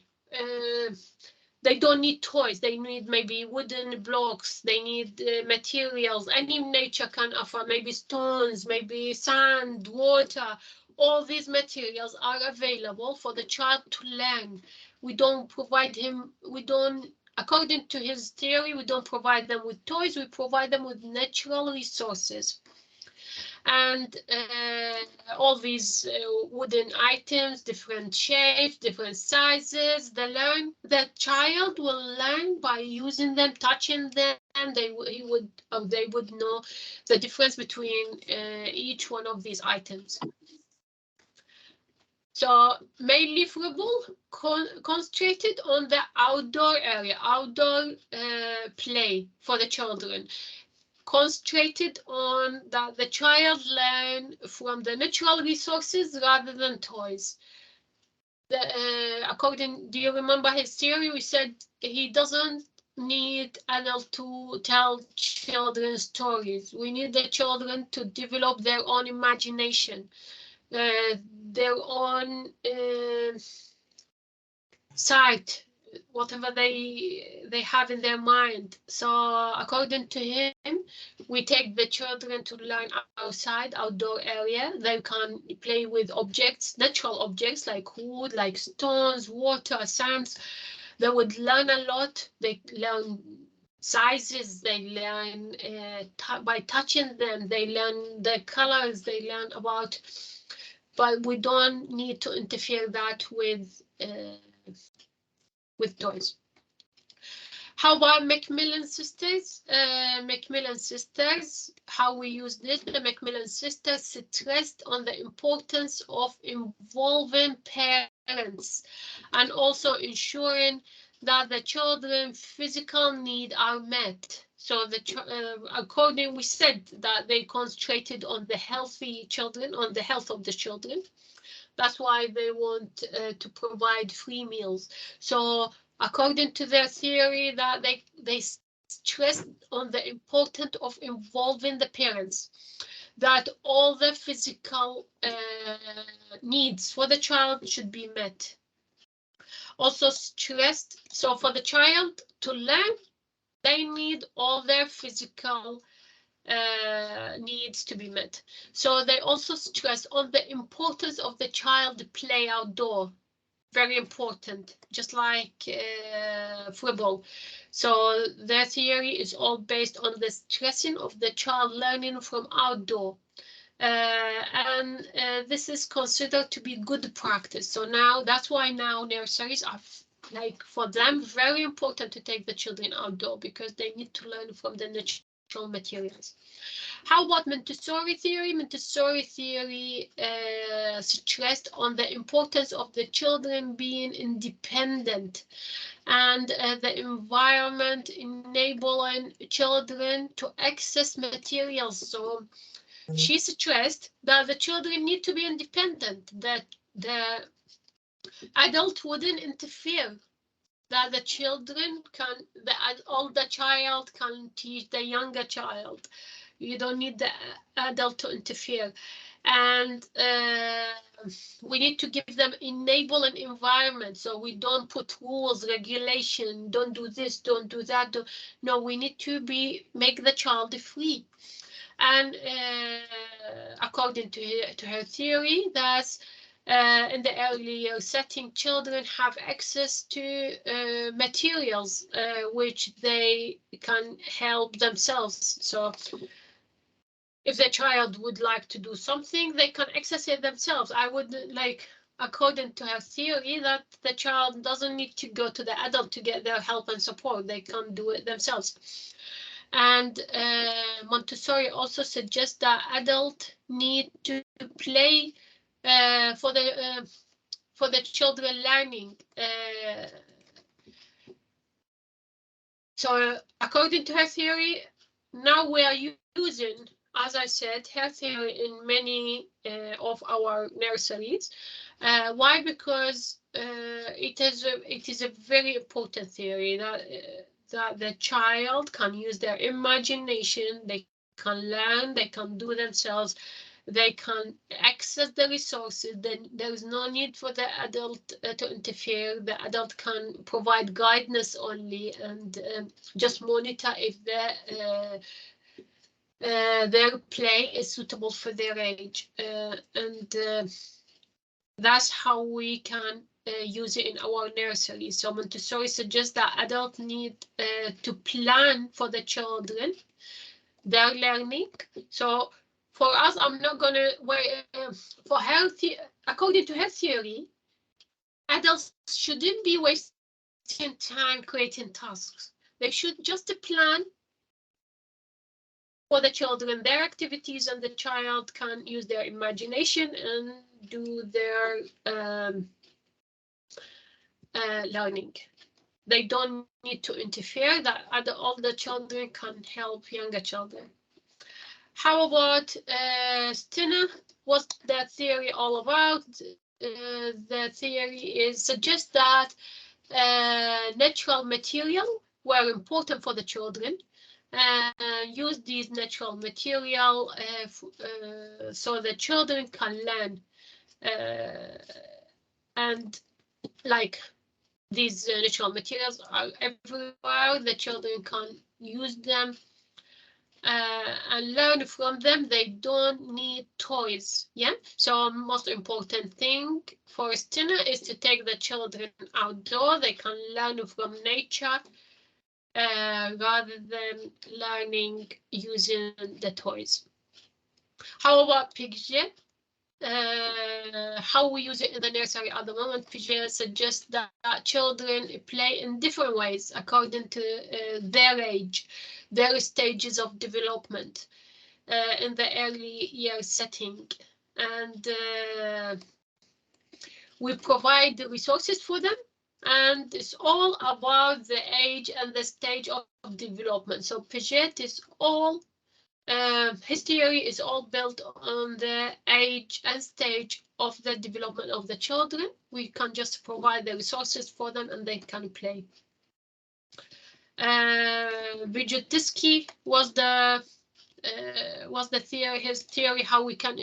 They don't need toys. They need maybe wooden blocks. They need materials. Any nature can offer, maybe stones, maybe sand, water. all these materials are available for the child to learn. We don't provide him, according to his theory, we don't provide them with toys, we provide them with natural resources. And all these wooden items, different shapes, different sizes, the child will learn by using them, touching them. They would know the difference between each one of these items. So mainly Froebel concentrated on the outdoor area, outdoor play for the children. Concentrated on that the child learn from the natural resources rather than toys. Do you remember his theory? We said he doesn't need adults to tell children stories. We need the children to develop their own imagination, their own sight, whatever they have in their mind. So according to him, we take the children to learn outside, outdoor area. They can play with objects, natural objects like wood, like stones, water, sands. They would learn a lot. They learn sizes, they learn by touching them, they learn the colors, they learn about, but we don't need to interfere that with toys. How about Macmillan sisters? Macmillan sisters, how we use this, the Macmillan sisters stressed on the importance of involving parents and also ensuring that the children's physical needs are met. So we said that they concentrated on the healthy children, on the health of the children. That's why they want to provide free meals. So according to their theory, that they stress on the importance of involving the parents, that all the physical needs for the child should be met. Also stressed, so for the child to learn, they need all their physical needs to be met. So they also stress on the importance of the child play outdoor. Very important, just like Froebel. So their theory is all based on the stressing of the child learning from outdoor. And this is considered to be good practice. So now that's why now nurseries are, like, for them very important to take the children outdoor, because they need to learn from the natural materials. How about Montessori theory? Montessori theory stressed on the importance of the children being independent and the environment enabling children to access materials. So she stressed that the children need to be independent, that the adult wouldn't interfere, that the children can, the older child can teach the younger child. You don't need the adult to interfere. And we need to give them enabling environment. So we don't put rules, regulation, don't do this, don't do that. No, we need to make the child free. And according to her theory, that's in the earlier setting, children have access to materials which they can help themselves. So if the child would like to do something, they can access it themselves. I would like, according to her theory, that the child doesn't need to go to the adult to get their help and support. They can do it themselves. And Montessori also suggests that adults need to play for the children learning. So according to her theory, now we are using, as I said, her theory in many of our nurseries. Why? Because it is a very important theory that the child can use their imagination, they can learn, they can do themselves, they can access the resources. Then there is no need for the adult to interfere. The adult can provide guidance only and just monitor if the their play is suitable for their age, and that's how we can use it in our nursery. So Montessori suggests that adults need to plan for the children, their learning. So for us, I'm not gonna for healthy, according to her theory, adults shouldn't be wasting time creating tasks. They should just plan for the children, their activities, and the child can use their imagination and do their learning. They don't need to interfere, that all the children can help younger children. How about Steiner? What's that theory all about? The theory suggests that natural material were important for the children. Use these natural material so the children can learn, and like these natural materials are everywhere. The children can use them and learn from them. They don't need toys. Yeah. So most important thing for Steiner is to take the children outdoor. They can learn from nature rather than learning using the toys. How about Piaget? How we use it in the nursery at the moment, Piaget suggests that children play in different ways according to their age, their stages of development in the early year setting. And we provide the resources for them, and it's all about the age and the stage of development. So Piaget is all his theory is all built on the age and stage of the development of the children. We can just provide the resources for them and they can play. Vygotsky was the theory, his theory, how we can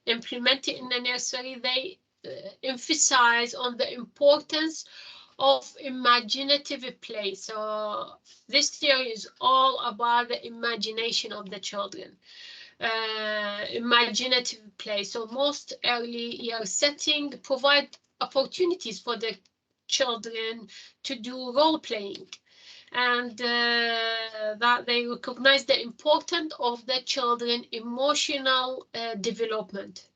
implement it in the nursery. They emphasize on the importance of imaginative play. So this theory is all about the imagination of the children. Imaginative play. So most early year setting provide opportunities for the children to do role playing, and that they recognize the importance of the children emotional development.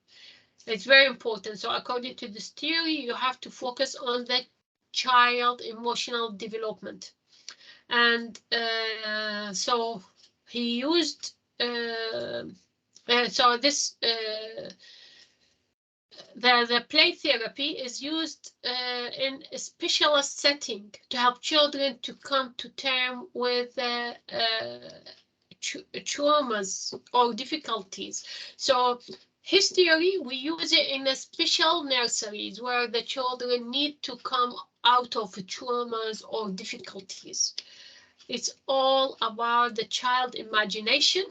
It's very important. So according to this theory, you have to focus on the child emotional development. And so he used, so this, the play therapy is used in a specialist setting to help children to come to terms with traumas or difficulties. So his theory, we use it in a special nurseries where the children need to come out of traumas or difficulties. It's all about the child imagination.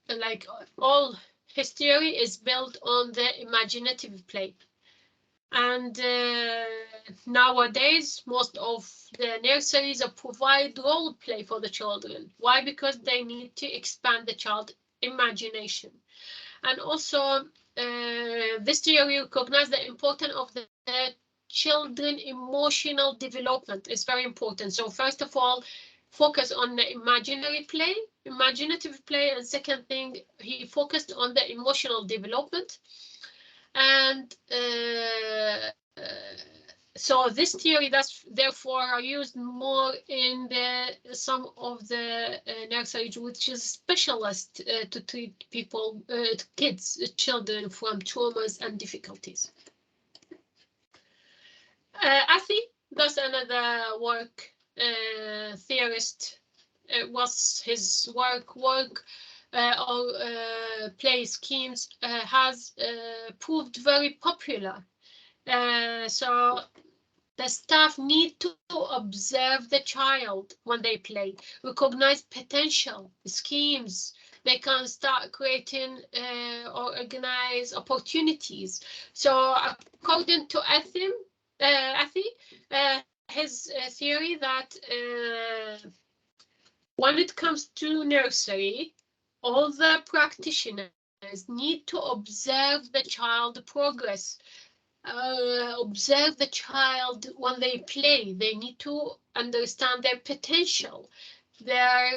Like all his theory is built on the imaginative play. And nowadays, most of the nurseries provide role play for the children. Why? Because they need to expand the child imagination. And also, this theory recognizes the importance of the children emotional development. Is very important. So first of all, focus on the imaginative play, and second thing, he focused on the emotional development. And so this theory, that's therefore are used more in some of the nurseries, which is specialist to treat people, children from traumas and difficulties. Athi, that's another work theorist. It was his work or play schemes has proved very popular. So the staff need to observe the child when they play, recognize potential schemes. They can start creating or organize opportunities. So according to Athi, his theory that when it comes to nursery, all the practitioners need to observe the child progress. Observe the child when they play. They need to understand their potential, their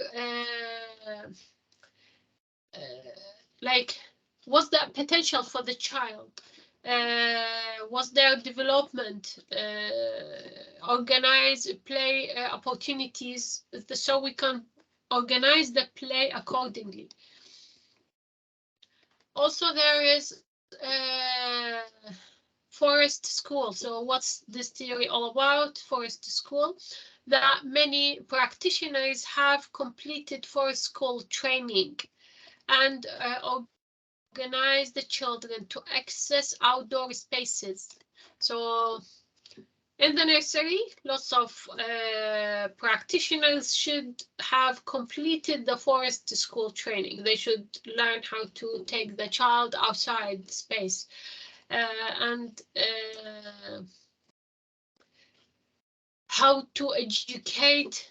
like what's the potential for the child, what's their development, organize play opportunities so we can organize the play accordingly. Also, there is forest school. So what's this theory all about? Forest school, that many practitioners have completed forest school training and organize the children to access outdoor spaces. So in the nursery, lots of practitioners should have completed the forest school training. They should learn how to take the child outside space and how to educate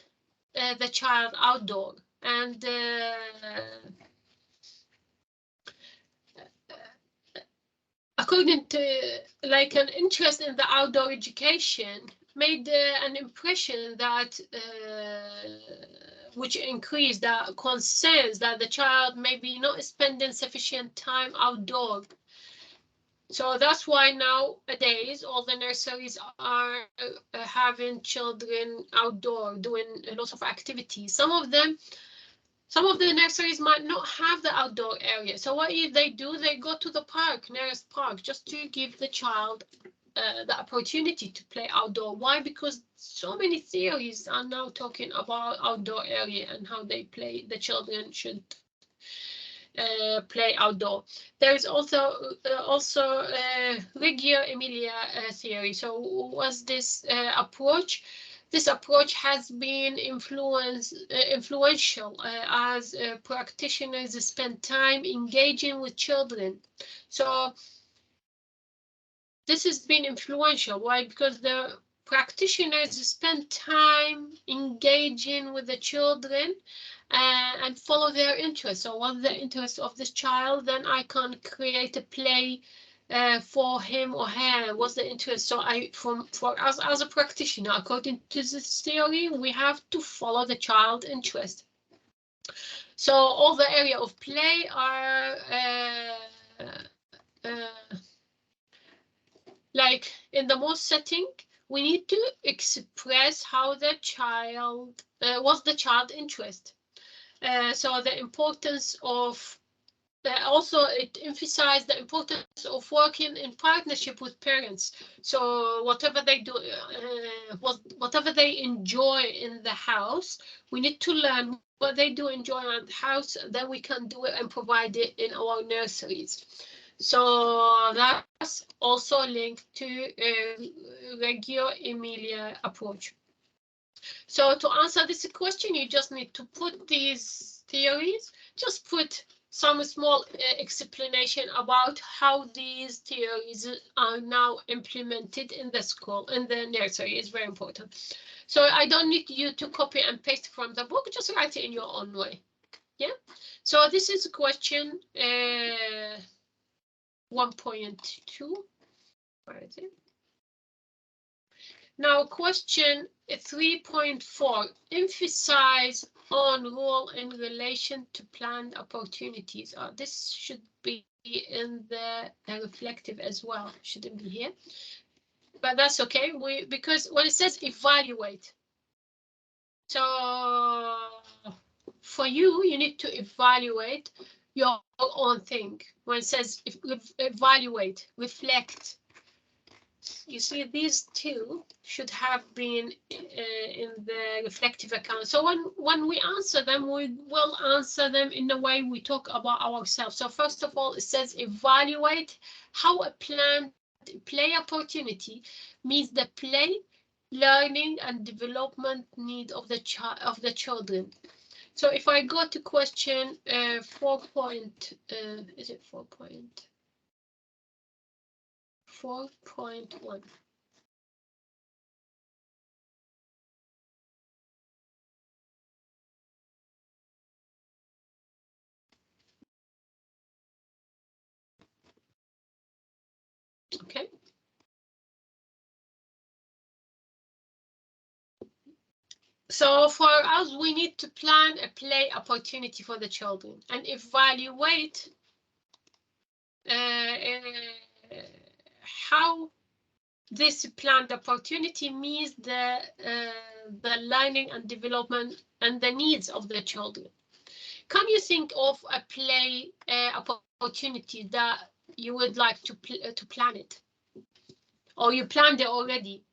the child outdoor. And according to like an interest in the outdoor education made an impression that which increased the concerns that the child may be not spending sufficient time outdoor. So that's why nowadays all the nurseries are having children outdoor doing lots of activities. Some of the nurseries might not have the outdoor area. So what if they do? They go to the park, nearest park, just to give the child the opportunity to play outdoor. Why? Because so many theories are now talking about outdoor area and how they play. The children should play outdoor. There is also Reggio Emilia theory. So was this approach? This approach has been influential as practitioners spend time engaging with children. So this has been influential. Why? Because the practitioners spend time engaging with the children and follow their interests. So what's the interest of this child? Then I can create a play for him or her. What's the interest? So for us as a practitioner, according to this theory, we have to follow the child interest. So all the area of play are like in the most setting, we need to express how the child, what's the child interest. So the importance of, also it emphasized the importance of working in partnership with parents. So whatever they do, whatever they enjoy in the house, we need to learn what they do enjoy in the house, then we can do it and provide it in our nurseries. So that's also linked to Reggio Emilia approach. So to answer this question, you just need to put these theories, just put some small explanation about how these theories are now implemented in the school, in the nursery is very important. So I don't need you to copy and paste from the book, just write it in your own way. Yeah, so this is question 1.2. Where is it? Now, question 3.4, emphasize on role in relation to planned opportunities. This should be in the reflective as well, shouldn't be here. But that's okay, because when it says evaluate, so for you, you need to evaluate your own thing. When it says evaluate, reflect, you see these two should have been in the reflective account. So when we answer them, we will answer them in the way we talk about ourselves. So first of all, it says evaluate how a planned play opportunity meets the play, learning and development need of the children. So if I go to question 4. Is it 4.1? Okay. So for us, we need to plan a play opportunity for the children and evaluate how this planned opportunity meets the learning and development and the needs of the children. Can you think of a play opportunity that you would like to plan it, or you planned it already?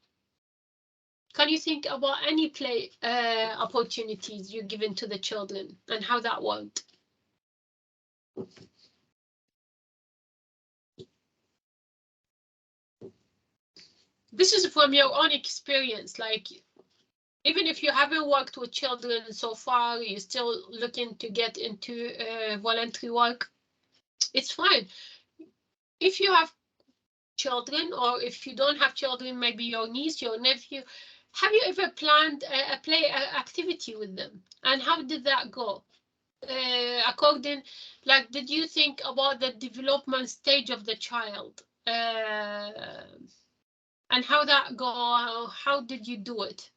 Can you think about any play opportunities you've given to the children and how that worked? This is from your own experience, like even if you haven't worked with children so far, you're still looking to get into voluntary work, it's fine. If you have children, or if you don't have children, maybe your niece, your nephew, have you ever planned a play activity with them? And how did that go? Did you think about the development stage of the child? And how that go? How did you do it?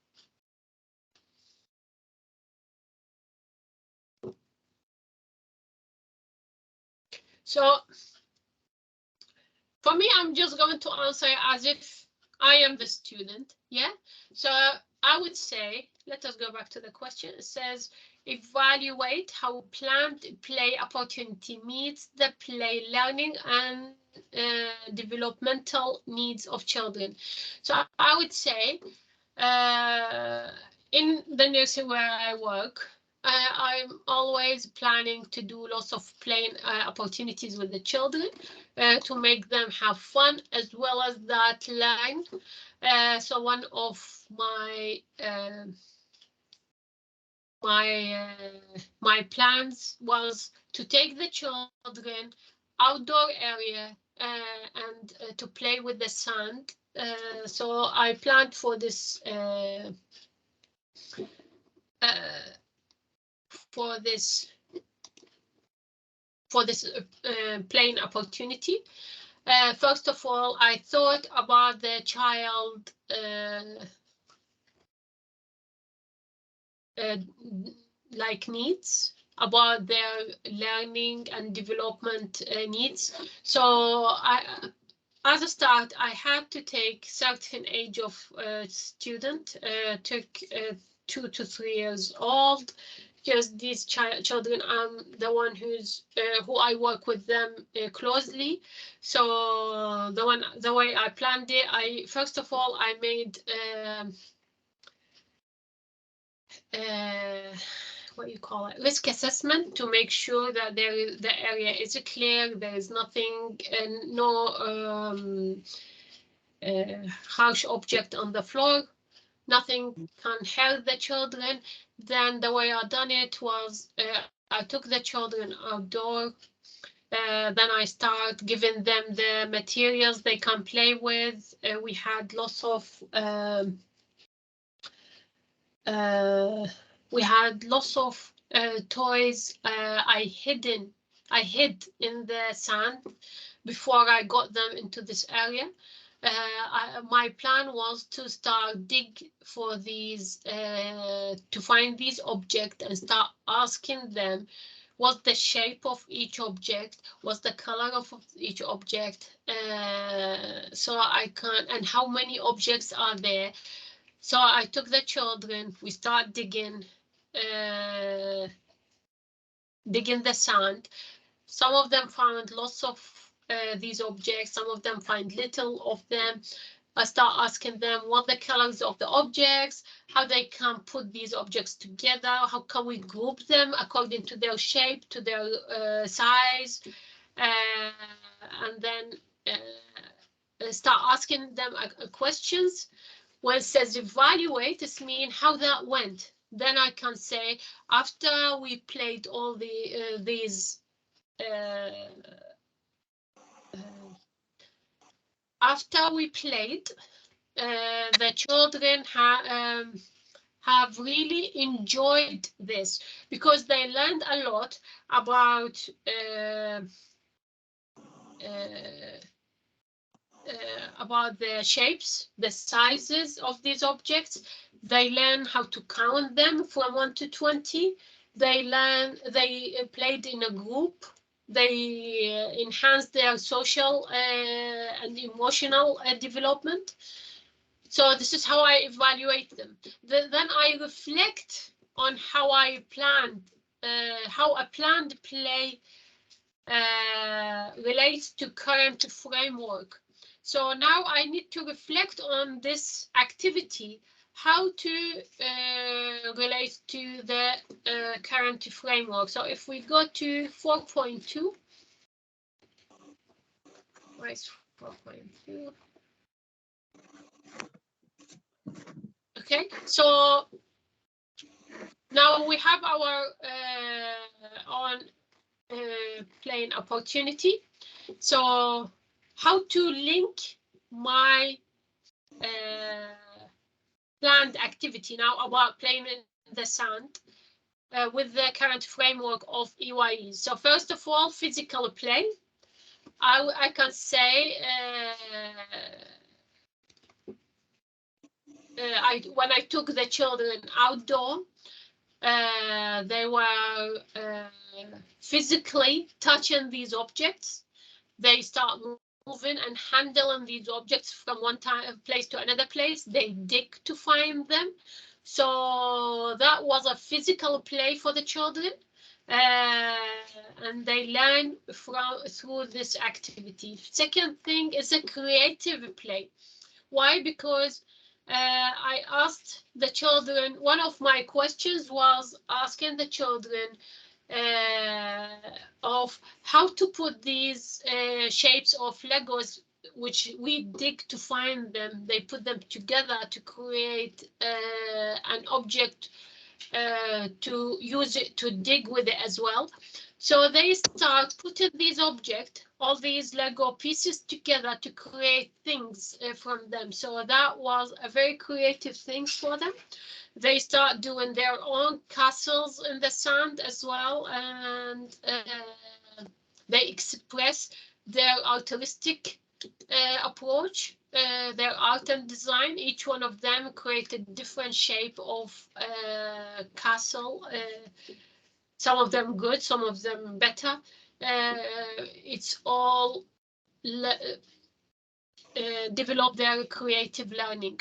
So for me, I'm just going to answer as if I am the student. Yeah. So I would say, let us go back to the question. It says, evaluate how planned play opportunity meets the play learning and developmental needs of children. So I would say in the nursery where I work, I'm always planning to do lots of playing opportunities with the children to make them have fun as well as that learn. So one of my my plans was to take the children outdoor area and to play with the sand. So I planned for this playing opportunity. First of all, I thought about the child like needs, about their learning and development needs. So as a start, I had to take certain age of student, took 2 to 3 years old, because these children, I'm the one who I work with them closely. So the way I planned it, first of all, I made what you call it, risk assessment, to make sure that the area is clear, there is nothing, no harsh object on the floor, nothing can hurt the children. Then the way I done it was I took the children outdoor. Then I start giving them the materials they can play with. We had lots of toys. I hid in the sand before I got them into this area. My plan was to start dig for these, to find these objects and start asking them what's the shape of each object, what's the color of each object, so I can, and how many objects are there. So I took the children, we start digging the sand. Some of them found lots of these objects, some of them find little of them. I start asking them what the colors of the objects, how they can put these objects together, how can we group them according to their shape, to their size, and then start asking them questions. When it says evaluate, it means how that went. Then I can say, after we played all these after we played, the children have really enjoyed this, because they learned a lot about about the shapes, the sizes of these objects. They learn how to count them from 1 to 20. They played in a group. They enhanced their social and emotional development. So this is how I evaluate them. Then I reflect on how I planned, how a planned play relates to current framework. So now I need to reflect on this activity, how to relate to the current framework. So if we go to 4.2, where's 4.2? Okay, so now we have our on playing opportunity. So how to link my planned activity now about playing in the sand with the current framework of EYEs. So first of all, physical play. I can say when I took the children outdoor, they were physically touching these objects. They start moving and handling these objects from one place to another place. They dig to find them. So that was a physical play for the children. And they learn through this activity. Second thing is a creative play. Why? Because I asked the children, one of my questions was asking the children of how to put these shapes of Legos, which we dig to find them. They put them together to create an object to use it to dig with it as well. So they start putting these objects, all these Lego pieces together to create things from them. So that was a very creative thing for them. They start doing their own castles in the sand as well, and they express their artistic approach, their art and design. Each one of them created different shape of castle. Some of them good, some of them better. It's all develop their creative learning.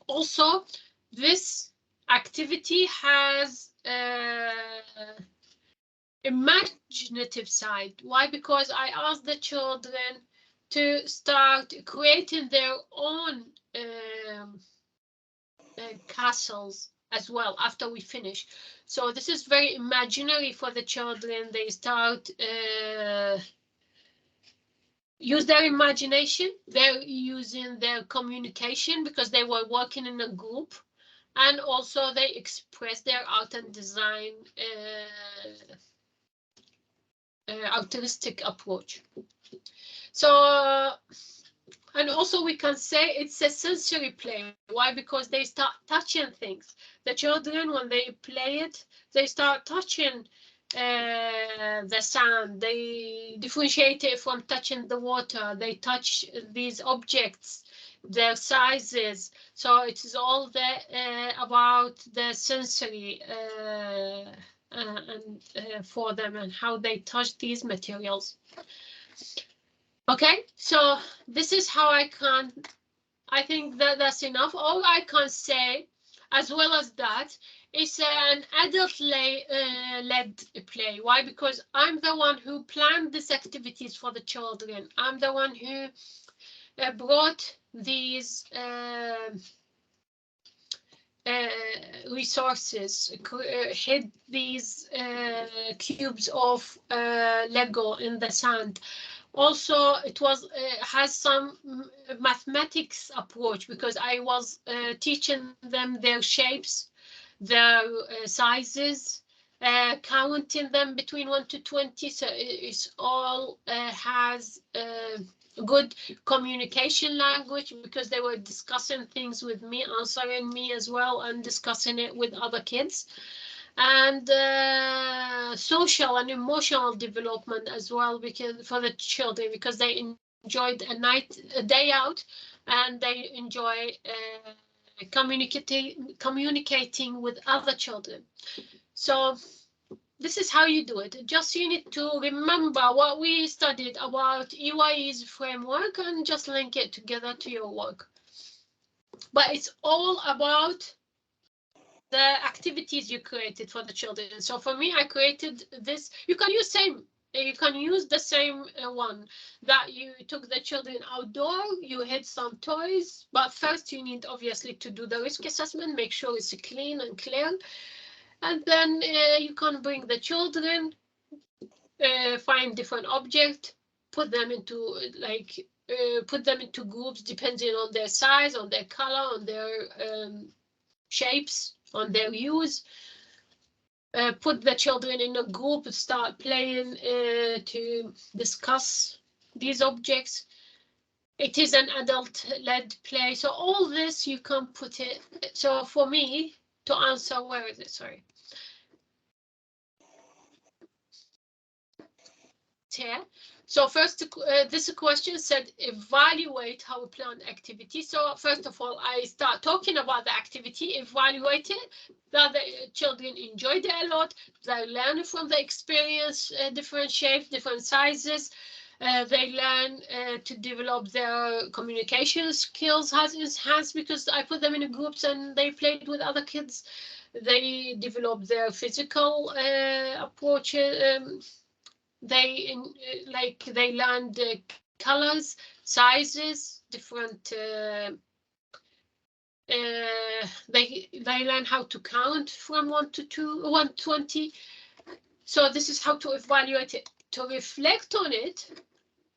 Also, this activity has imaginative side. Why? Because I asked the children to start creating their own castles as well after we finish. So this is very imaginary for the children. They start use their imagination. They're using their communication because they were working in a group, and also they express their art and design artistic approach. So and also we can say it's a sensory play. Why? Because they start touching things. The children, when they play it, they start touching the sand. They differentiate it from touching the water. They touch these objects, their sizes. So it is all about the sensory for them and how they touch these materials. Okay, so this is how I think that that's enough. All I can say, as well as that, is an adult-led play. Why? Because I'm the one who planned these activities for the children. I'm the one who brought these resources, hid these cubes of Lego in the sand. Also, it was has some mathematics approach because I was teaching them their shapes, their sizes, counting them between 1 to 20. So it's all has good communication language because they were discussing things with me, answering me as well, and discussing it with other kids. And social and emotional development as well, because for the children, because they enjoyed a day out, and they enjoy communicating with other children. So this is how you do it. Just you need to remember what we studied about EYE's framework and just link it together to your work. But it's all about the activities you created for the children. So for me, I created this. You can use the same one that you took the children outdoor, you had some toys, but first you need obviously to do the risk assessment, make sure it's clean and clear. And then you can bring the children, find different objects, put them into groups depending on their size, on their color, on their shapes, on their use. Put the children in a group, start playing to discuss these objects. It is an adult-led play. So all this you can put it. So for me to answer, where is it? Sorry. Here. So first, this question said evaluate how we plan activity. So first of all, I start talking about the activity, evaluate it, that the children enjoyed it a lot. They learn from the experience, different shapes, different sizes. They learn to develop their communication skills has enhanced because I put them in groups and they played with other kids. They develop their physical approach. They learned colors, sizes, different. They learn how to count from 1 to 120. So this is how to evaluate it. To reflect on it,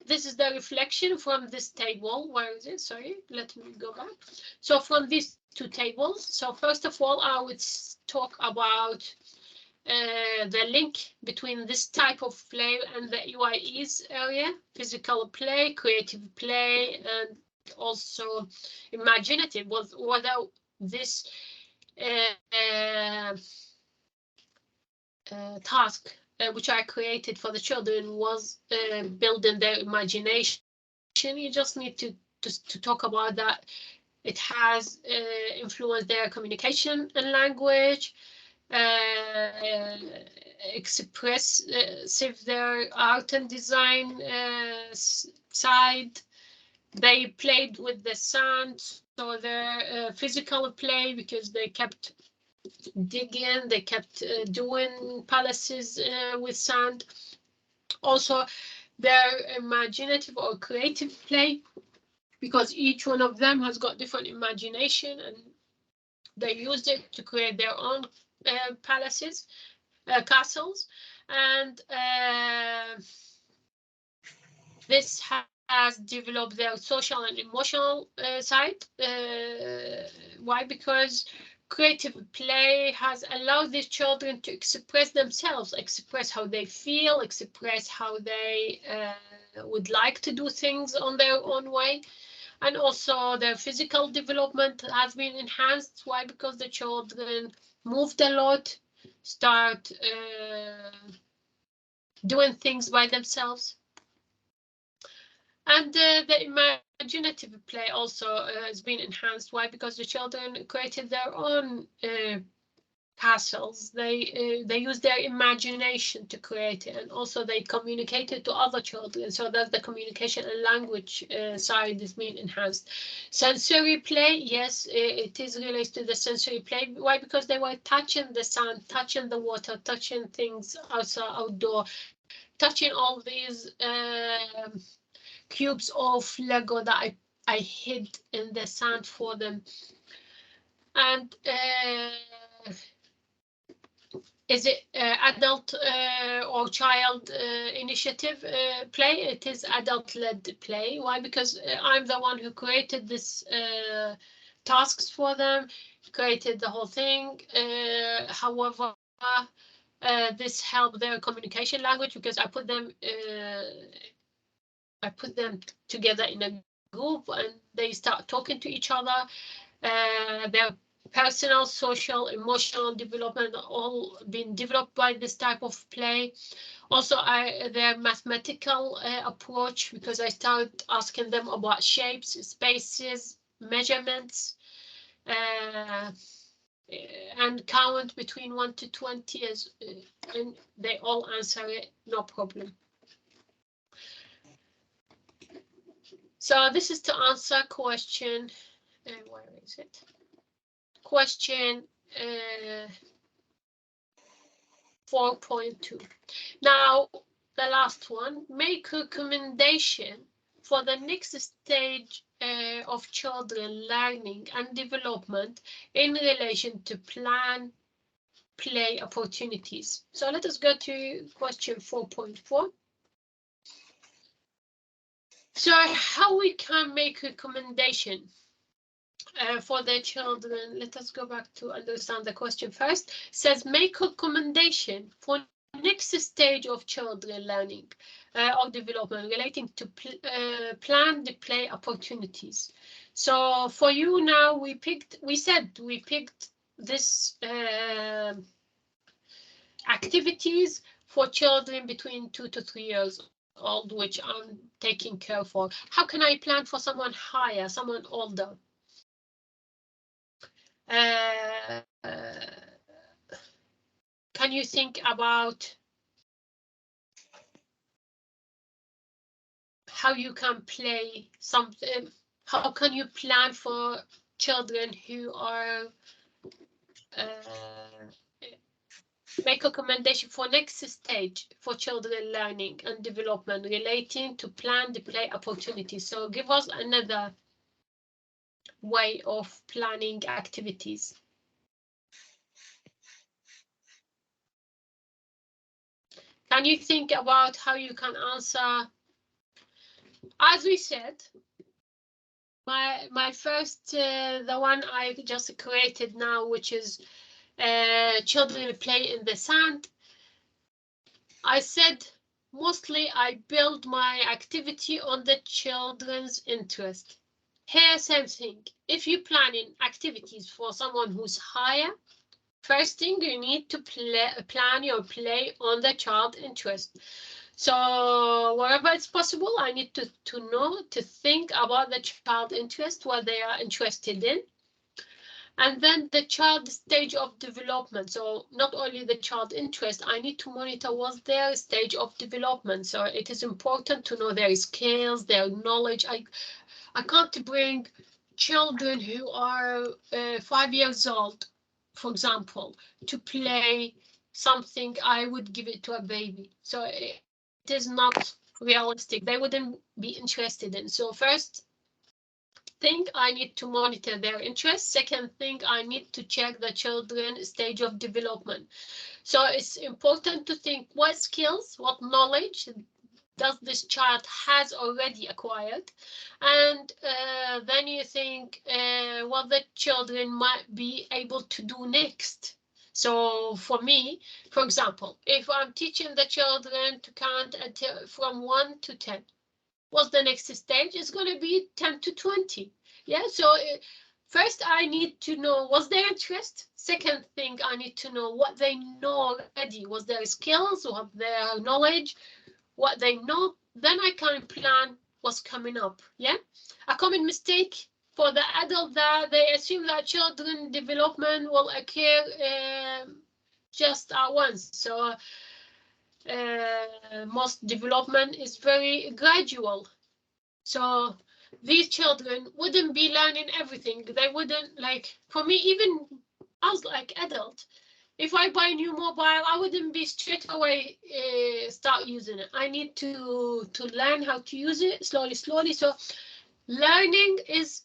this is the reflection from this table. Where is it? Sorry, let me go back. So from these two tables. So first of all, I would talk about the link between this type of play and the EYE's area, physical play, creative play, and also imaginative. Without this task, which I created for the children, was building their imagination. You just need to talk about that. It has influenced their communication and language. Express their art and design side. They played with the sand, so their physical play, because they kept digging, they kept doing palaces with sand. Also their imaginative or creative play, because each one of them has got different imagination and they used it to create their own palaces, castles, and this has developed their social and emotional side. Why? Because creative play has allowed these children to express themselves, express how they feel, express how they would like to do things on their own way. And also their physical development has been enhanced. Why? Because the children moved a lot, start doing things by themselves. And the imaginative play also has been enhanced. Why? Because the children created their own castles. They use their imagination to create it, and also they communicated to other children, so that the communication and language side is being enhanced. Sensory play, yes, it is related to the sensory play. Why? Because they were touching the sand, touching the water, touching things outside, outdoor, touching all these cubes of Lego that I hid in the sand for them. And is it adult or child initiative play? It is adult-led play. Why? Because I'm the one who created this tasks for them, created the whole thing. However, this helped their communication language because I put them together in a group and they start talking to each other. Their personal, social, emotional development, all been developed by this type of play. Also, their mathematical approach, because I started asking them about shapes, spaces, measurements, and count between 1 to 20, and they all answer it, no problem. So this is to answer question, where is it? Question 4.2. Now, the last one, make recommendation for the next stage of children learning and development in relation to plan, play opportunities. So let us go to question 4.4. So how we can make recommendation for their children. Let us go back to understand the question first. It says make recommendation for next stage of children learning or development relating to plan the play opportunities. So for you now, we picked this activities for children between 2 to 3 years old, which I'm taking care for. How can I plan for someone higher, someone older? Can you think about how you can play something? How can you plan for children who are make a recommendation for next stage for children learning and development relating to plan the play opportunities? So give us another way of planning activities. Can you think about how you can answer? As we said, my first, the one I just created now, which is children play in the sand. I said mostly I build my activity on the children's interest. Here, same thing. If you're planning activities for someone who's higher, first thing you need to plan your play on the child interest. So wherever it's possible, I need to think about the child interest, what they are interested in. And then the child stage of development. So not only the child interest, I need to monitor what's their stage of development. So it is important to know their skills, their knowledge. I can't bring children who are 5 years old, for example, to play something I would give it to a baby. So it is not realistic. They wouldn't be interested in. So first thing, I need to monitor their interest. Second thing, I need to check the children's stage of development. So it's important to think what skills, what knowledge does this child has already acquired, and then you think what the children might be able to do next. So for me, for example, if I'm teaching the children to count from 1 to 10, what's the next stage? It's going to be 10 to 20. Yeah, so first I need to know what's their interest. Second thing, I need to know what they know already, what's their skills, what their knowledge, what they know. Then I can plan what's coming up. Yeah, a common mistake for the adult that they assume that children development will occur just at once. So most development is very gradual. So these children wouldn't be learning everything. They wouldn't, like, for me, even as like adult, if I buy a new mobile, I wouldn't be straight away start using it. I need to learn how to use it slowly. So learning is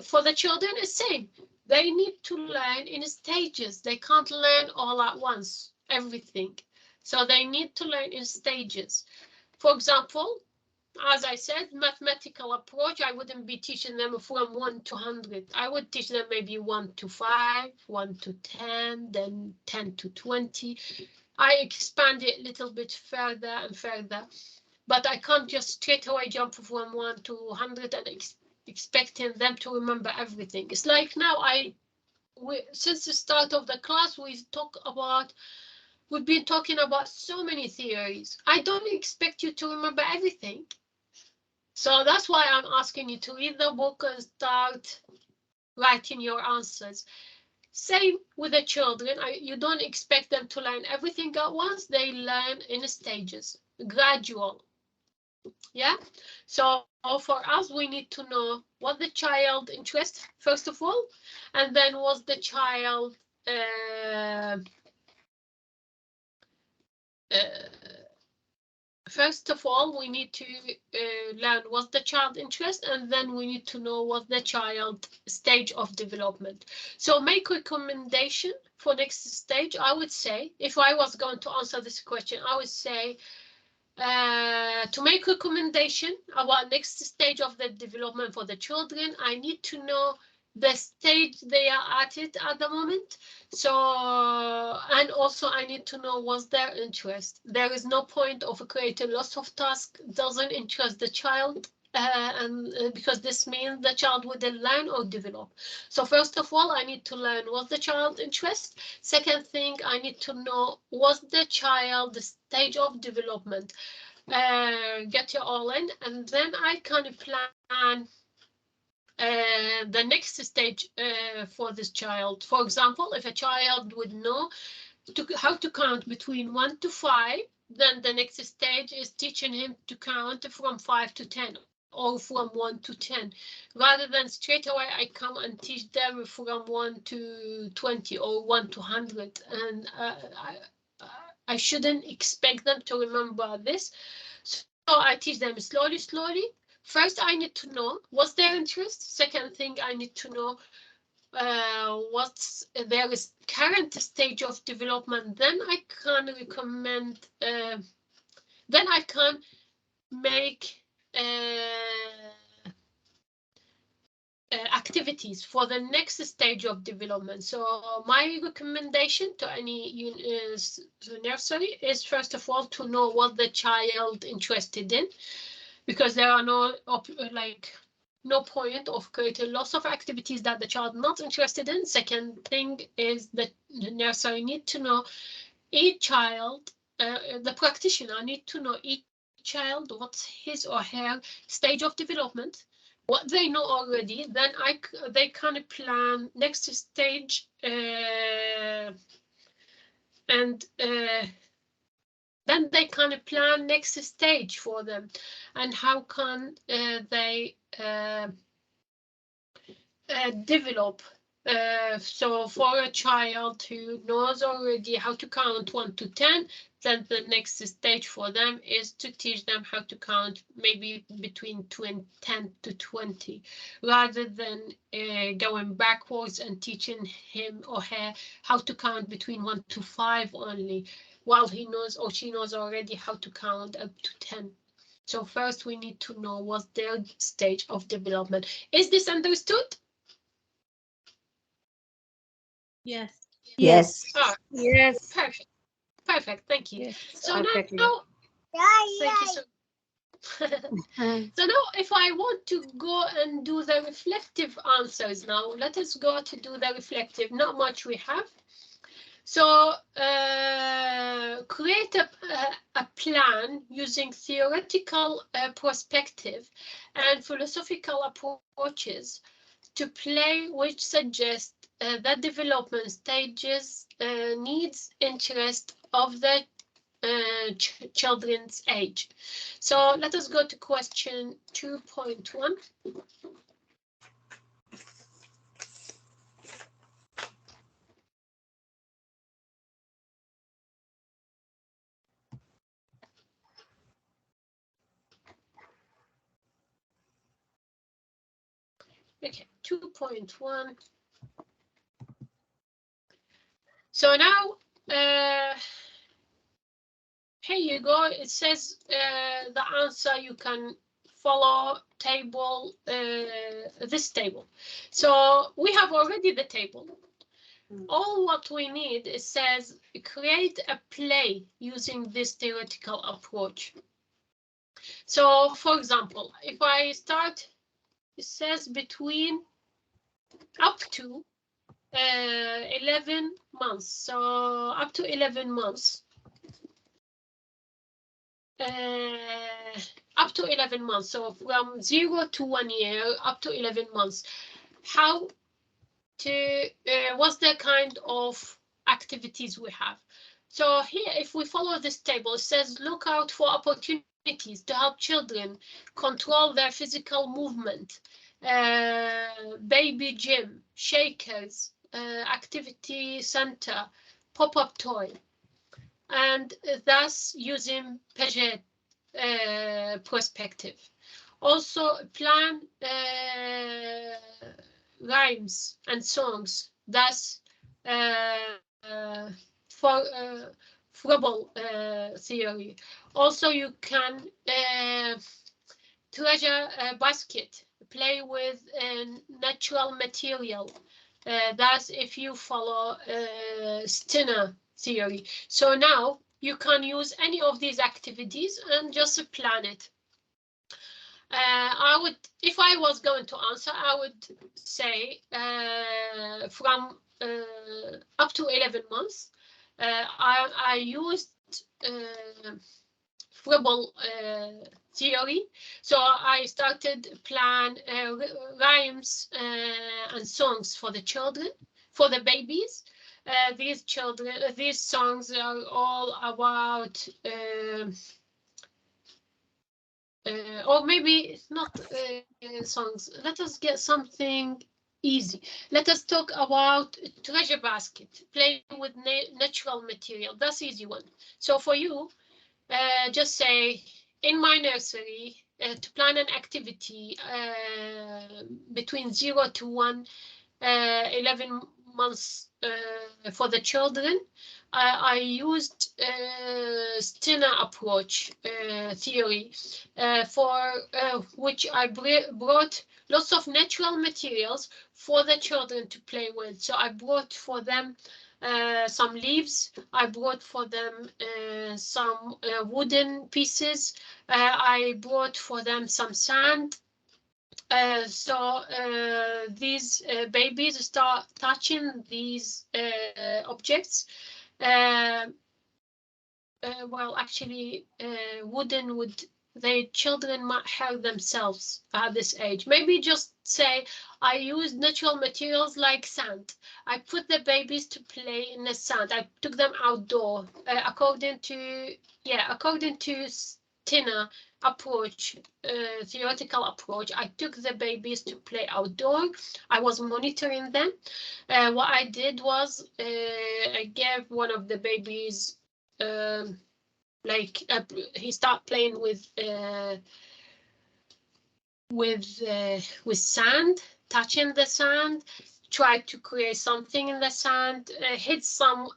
for the children is same. They need to learn in stages. They can't learn all at once, everything. So they need to learn in stages. For example, as I said, mathematical approach, I wouldn't be teaching them from 1 to 100. I would teach them maybe 1 to 5, 1 to 10, then 10 to 20. I expand it a little bit further and further, but I can't just straight away jump from 1 to 100 and expecting them to remember everything. It's like now I since the start of the class, we've been talking about so many theories. I don't expect you to remember everything. So that's why I'm asking you to read the book and start writing your answers. Same with the children. You don't expect them to learn everything at once. They learn in stages, gradual. Yeah. So for us, we need to know what the child interests, first of all, and then what's the child first of all, we need to learn what's the child interest, and then we need to know what's the child stage of development. So make recommendation for next stage. I would say, if I was going to answer this question, I would say to make recommendation about next stage of the development for the children, I need to know the stage they are at it at the moment. So, and also I need to know what's their interest. There is no point of creating lots of tasks doesn't interest the child, because this means the child wouldn't learn or develop. So first of all, I need to learn what's the child interest. Second thing, I need to know what's the child stage of development. Get you all in, and then I can plan the next stage for this child. For example, if a child would know how to count between 1 to 5, then the next stage is teaching him to count from 5 to 10 or from 1 to 10, rather than straight away I come and teach them from 1 to 20 or 1 to 100. And I shouldn't expect them to remember this. So I teach them slowly. First, I need to know what's their interest. Second thing, I need to know what's their current stage of development. Then I can recommend, then I can make activities for the next stage of development. So my recommendation to any nursery is, first of all, to know what the child interested in, because there are no point of creating lots of activities that the child not interested in. Second thing is that the nursery need to know each child, the practitioner need to know each child, what's his or her stage of development, what they know already. Then they can plan next stage, and then they can plan next stage for them, and how can they develop. So for a child who knows already how to count 1 to 10, then the next stage for them is to teach them how to count maybe between 10 to 20, rather than going backwards and teaching him or her how to count between 1 to 5 only, while he knows or she knows already how to count up to 10. So first we need to know what's their stage of development. Is this understood? Yes. Yes. Oh, Yes. perfect. Thank you. Yes. So Perfectly. now, thank you so. So now, if I want to go and do the reflective answers now, let us go to do the reflective. Not much we have. So create a plan using theoretical perspective and philosophical approaches to play, which suggest the development stages, needs, interest of the children's age. So let us go to question 2.1. Okay, 2.1. So now, here you go. It says the answer, you can follow table, this table. So we have already the table. All what we need, it says create a play using this theoretical approach. So for example, if I start, it says between up to 11 months. So up to 11 months. Up to 11 months. So from 0 to 1 year, up to 11 months. How to, what's the kind of activities we have? So here, if we follow this table, it says look out for opportunities to help children control their physical movement. Baby gym, shakers, activity center, pop-up toy, and thus using Piaget perspective. Also plan rhymes and songs, thus for Froebel theory. Also, you can treasure a basket, play with natural material. That's if you follow Steiner theory. So now you can use any of these activities and just plan it. I would, if I was going to answer, I would say from up to 11 months, I used Froebel theory. So I started plan rhymes and songs for the children, for the babies. These songs are all about, or maybe it's not songs. Let us get something easy. Let us talk about treasure basket, playing with natural material. That's easy one. So for you, just say, in my nursery, to plan an activity between 0 to 1, 11 months for the children, I used Steiner approach theory, for which I brought lots of natural materials for the children to play with. So I brought for them some leaves. I brought for them some wooden pieces. I brought for them some sand. So these babies start touching these objects. Well, actually, the children might hurt themselves at this age. Maybe just say, I use natural materials like sand. I put the babies to play in the sand. I took them outdoor, according to Steiner approach, theoretical approach. I took the babies to play outdoor. I was monitoring them. What I did was I gave one of the babies he started playing with sand, touching the sand, tried to create something in the sand, hid some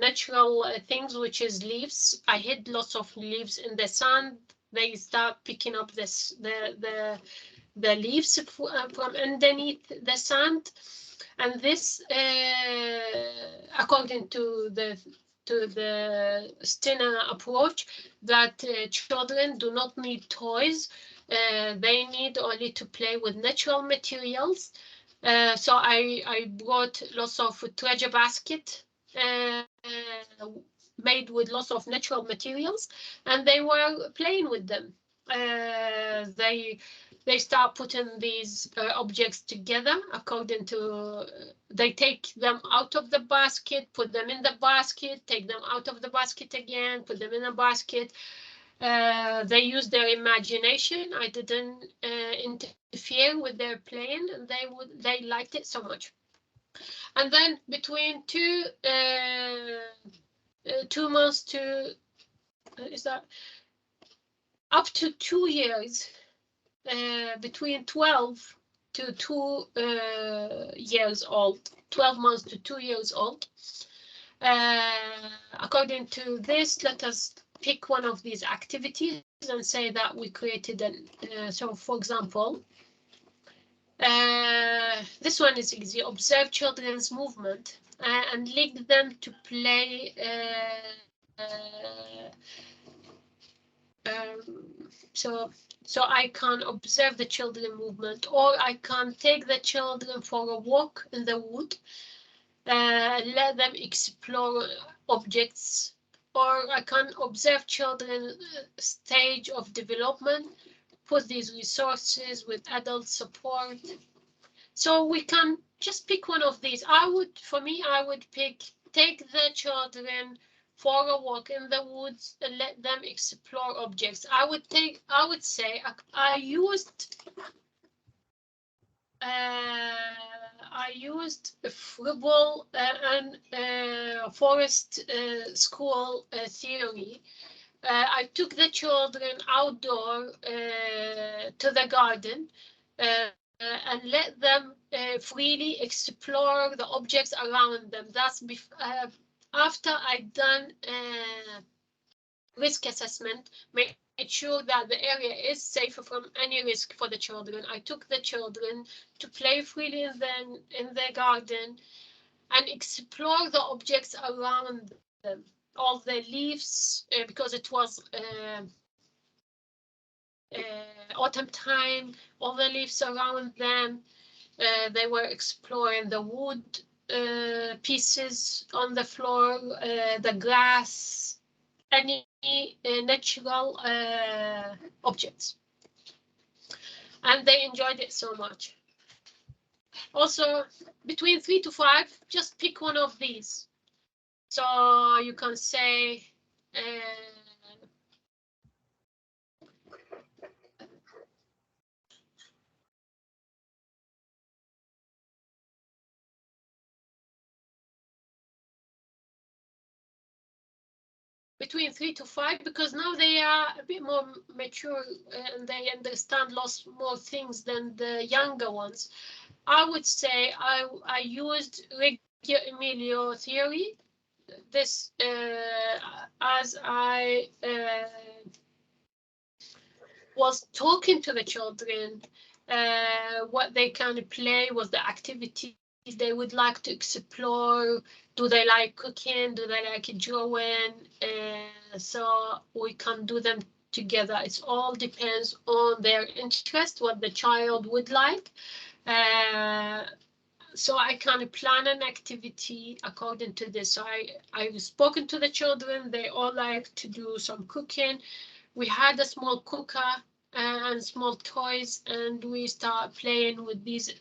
natural things, which is leaves. I hid lots of leaves in the sand. They start picking up the leaves from underneath the sand, and this, according to the Steiner approach, that children do not need toys. They need only to play with natural materials. So I brought lots of treasure basket made with lots of natural materials, and they were playing with them. They start putting these objects together according to, they take them out of the basket, put them in the basket, take them out of the basket again, put them in a basket. They use their imagination. I didn't interfere with their playing, and they liked it so much. And then between 2 months to up to 2 years, between 12 to 2 years old, 12 months to 2 years old. According to this, let us pick one of these activities and say that we created an, so for example, this one is easy. Observe children's movement and link them to play So I can observe the children movement, or I can take the children for a walk in the wood, let them explore objects, or I can observe children stage of development, put these resources with adult support. So we can just pick one of these. For me, I would take the children for a walk in the woods and let them explore objects. I would say I used Froebel and forest school theory. I took the children outdoor to the garden and let them freely explore the objects around them. That's after I'd done risk assessment, made sure that the area is safe from any risk for the children. I took the children to play freely in the garden and explore the objects around them. All the leaves, because it was autumn time, all the leaves around them. They were exploring the wood pieces on the floor, the grass, any natural objects. And they enjoyed it so much. Also, between 3 to 5, just pick one of these. So you can say, between 3 to 5, because now they are a bit more mature and they understand lots more things than the younger ones. I would say I used Reggio Emilio theory. This as I was talking to the children, what they can play was the activities they would like to explore. Do they like cooking? Do they like drawing? So we can do them together. It all depends on their interest, what the child would like. So I can plan an activity according to this. So I've spoken to the children. They all like to do some cooking. We had a small cooker and small toys, and we start playing with these.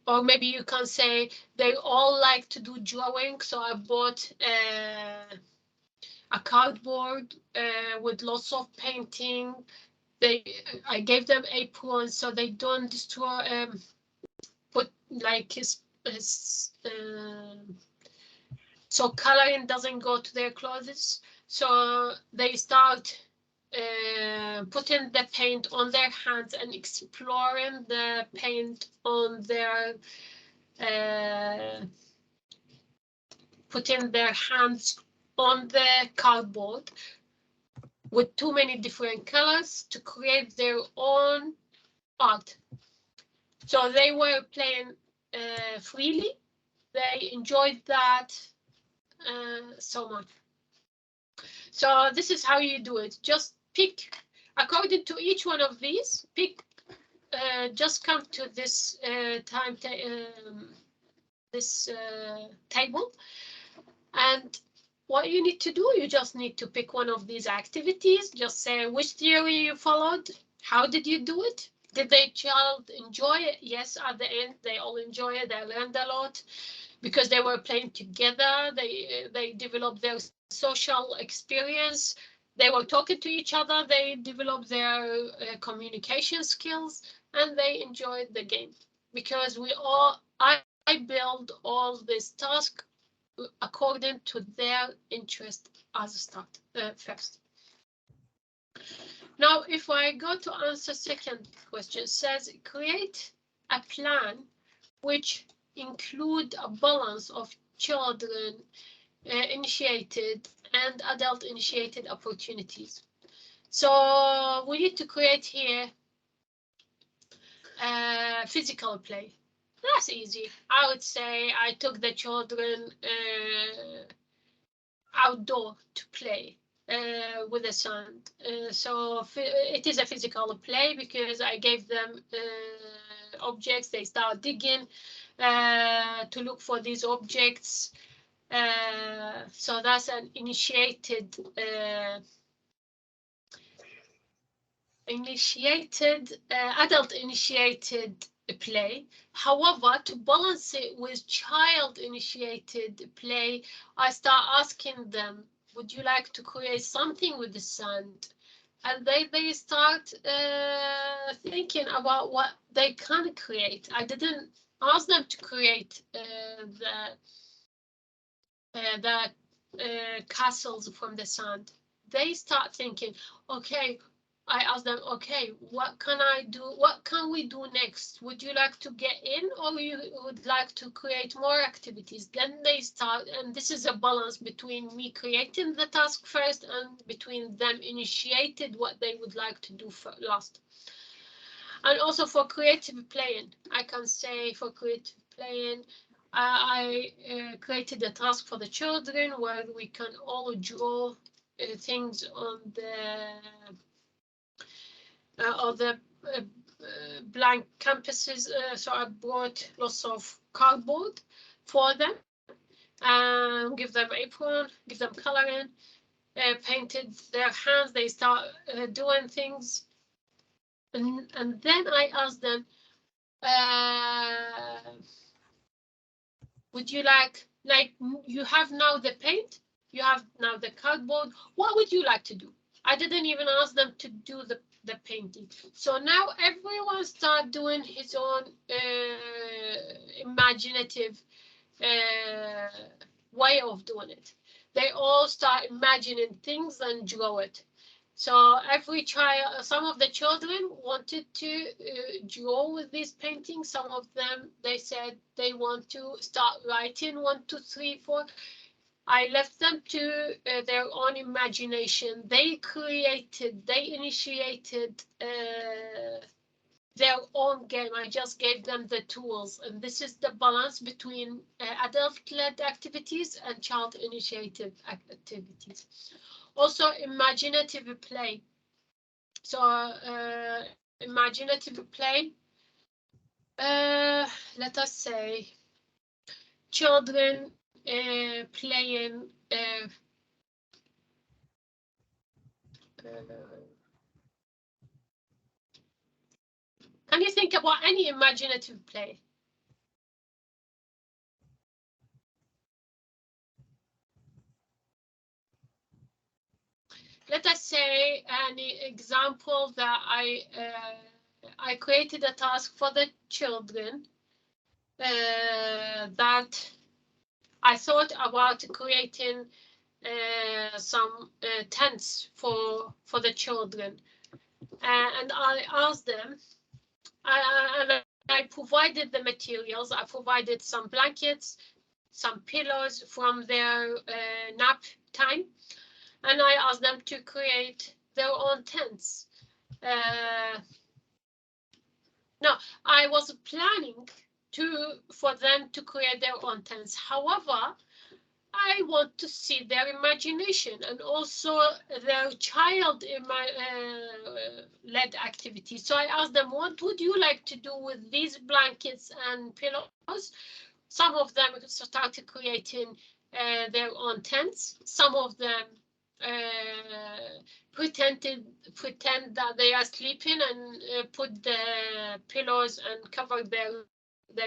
Or maybe you can say they all like to do drawing. So I bought a cardboard with lots of painting. I gave them aprons so they don't destroy. Put like so coloring doesn't go to their clothes. So they start putting the paint on their hands and exploring the paint on their putting their hands on the cardboard with too many different colors to create their own art. So they were playing freely. They enjoyed that so much. So this is how you do it. Just pick, according to each one of these, pick, just come to this table. And what you need to do, you just need to pick one of these activities. Just say which theory you followed. How did you do it? Did the child enjoy it? Yes, at the end, they all enjoy it. They learned a lot because they were playing together. They developed their social experience. They were talking to each other. They developed their communication skills, and they enjoyed the game because I build all this task according to their interest as a start first. Now, if I go to answer second question, it says create a plan which include a balance of children initiated and adult initiated opportunities. So we need to create here physical play. That's easy. I would say I took the children outdoor to play. with the sand. So it is a physical play because I gave them objects. They start digging to look for these objects. So that's an adult initiated play. However, to balance it with child initiated play, I start asking them, would you like to create something with the sand? And they start thinking about what they can create. I didn't ask them to create the castles from the sand. They start thinking, okay, I ask them, okay, what can I do? What can we do next? Would you like to get in, or you would like to create more activities? Then they start, and this is a balance between me creating the task first and between them initiated what they would like to do last. And also for creative playing, I can say for creative playing, I created a task for the children where we can all draw things on the blank canvases. So I brought lots of cardboard for them and give them apron, give them coloring, painted their hands. They start doing things, and then I asked them, would you like you have now the paint, you have now the cardboard, what would you like to do? I didn't even ask them to do the painting. So now everyone start doing his own imaginative way of doing it. They all start imagining things and draw it. So every child, some of the children wanted to draw with these paintings. Some of them, they said they want to start writing 1, 2, 3, 4. I left them to their own imagination. They initiated their own game. I just gave them the tools. And this is the balance between adult-led activities and child-initiated activities. Also, imaginative play. So, imaginative play, let us say, children playing can you think about any imaginative play? Let us say an example that I created a task for the children that I thought about creating some tents for the children, and I asked them, and I provided the materials. I provided some blankets, some pillows from their nap time, and I asked them to create their own tents. No, I was planning for them to create their own tents. However, I want to see their imagination and also their child-led activities. So I asked them, what would you like to do with these blankets and pillows? Some of them started creating their own tents. Some of them pretend that they are sleeping and put the pillows and cover their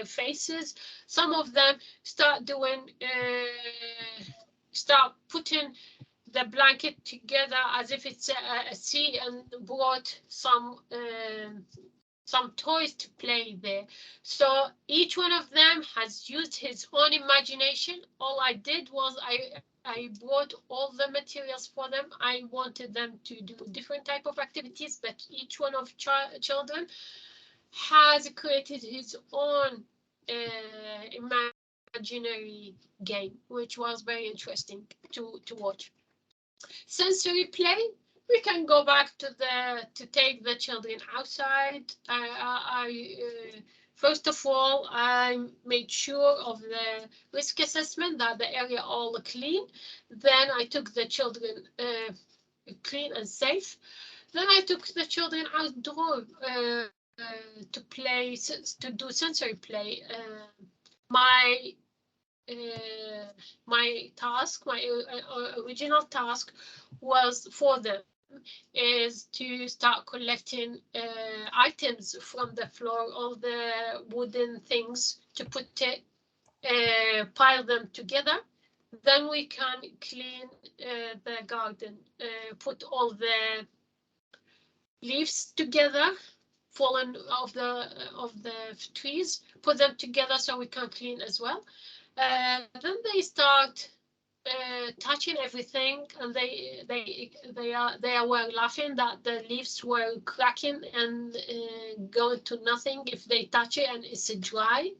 faces. Some of them start putting the blanket together as if it's a sea and brought some toys to play there. So each one of them has used his own imagination. All I did was I brought all the materials for them. I wanted them to do different type of activities, but each one of children has created his own imaginary game, which was very interesting to watch. Sensory play, we can go back to take the children outside. First of all, I made sure of the risk assessment that the area all clean. Then I took the children clean and safe. Then I took the children outdoor to play, to do sensory play. My task, my original task was for them is to start collecting items from the floor, all the wooden things, to put it, pile them together. Then we can clean the garden, put all the leaves together, fallen off the trees, put them together so we can clean as well. Then they start touching everything, and they were laughing that the leaves were cracking and going to nothing if they touch it and it's dry.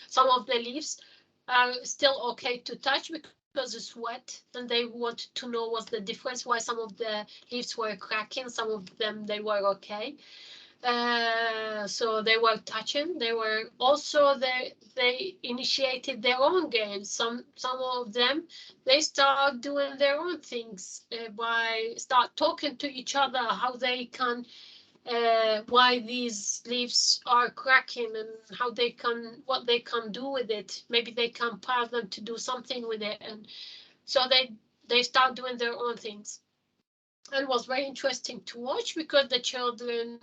Some of the leaves are still okay to touch because it's wet, and they wanted to know what's the difference, why some of the leaves were cracking, some of them they were okay. So they were touching. They were also they initiated their own games. Some of them they start doing their own things by start talking to each other how they can why these leaves are cracking and how they can what they can do with it. Maybe they can pile them to do something with it, and so they start doing their own things. And was very interesting to watch because the children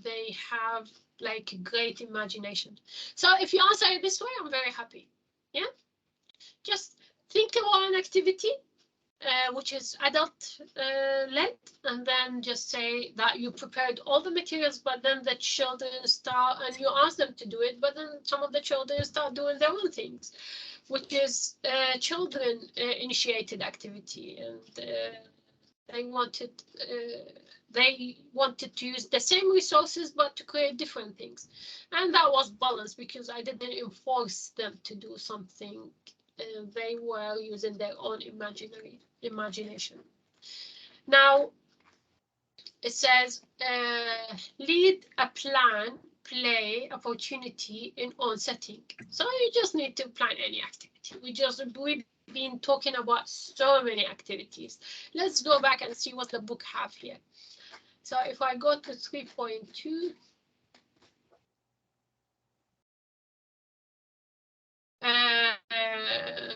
they have like great imagination. So if you answer it this way, I'm very happy. Yeah, just think about an activity which is adult led, and then just say that you prepared all the materials, but then the children start, and you ask them to do it, but then some of the children start doing their own things, which is children initiated activity, and they wanted to use the same resources but to create different things, and that was balanced because I didn't enforce them to do something. They were using their own imagination. Now it says lead a plan play opportunity in own setting. So you just need to plan any activity. We've been talking about so many activities. Let's go back and see what the book have here. So if I go to 3.2,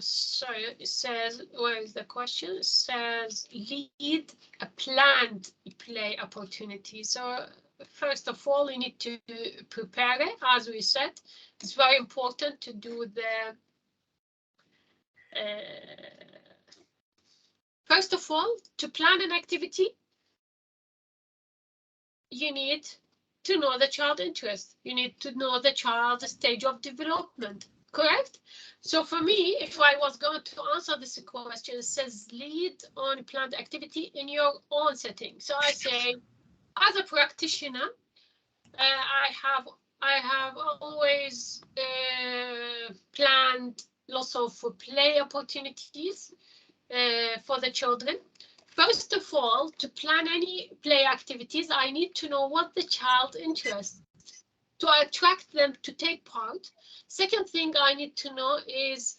sorry, it says, where is the question? It says lead a planned play opportunity. So first of all, you need to prepare it. As we said, it's very important to do the first of all, to plan an activity, you need to know the child interest. You need to know the child's stage of development, correct? So for me, if I was going to answer this question, it says lead on planned activity in your own setting. So I say, as a practitioner, I have always planned lots of play opportunities for the children. First of all, to plan any play activities, I need to know what the child interests to attract them to take part. Second thing I need to know is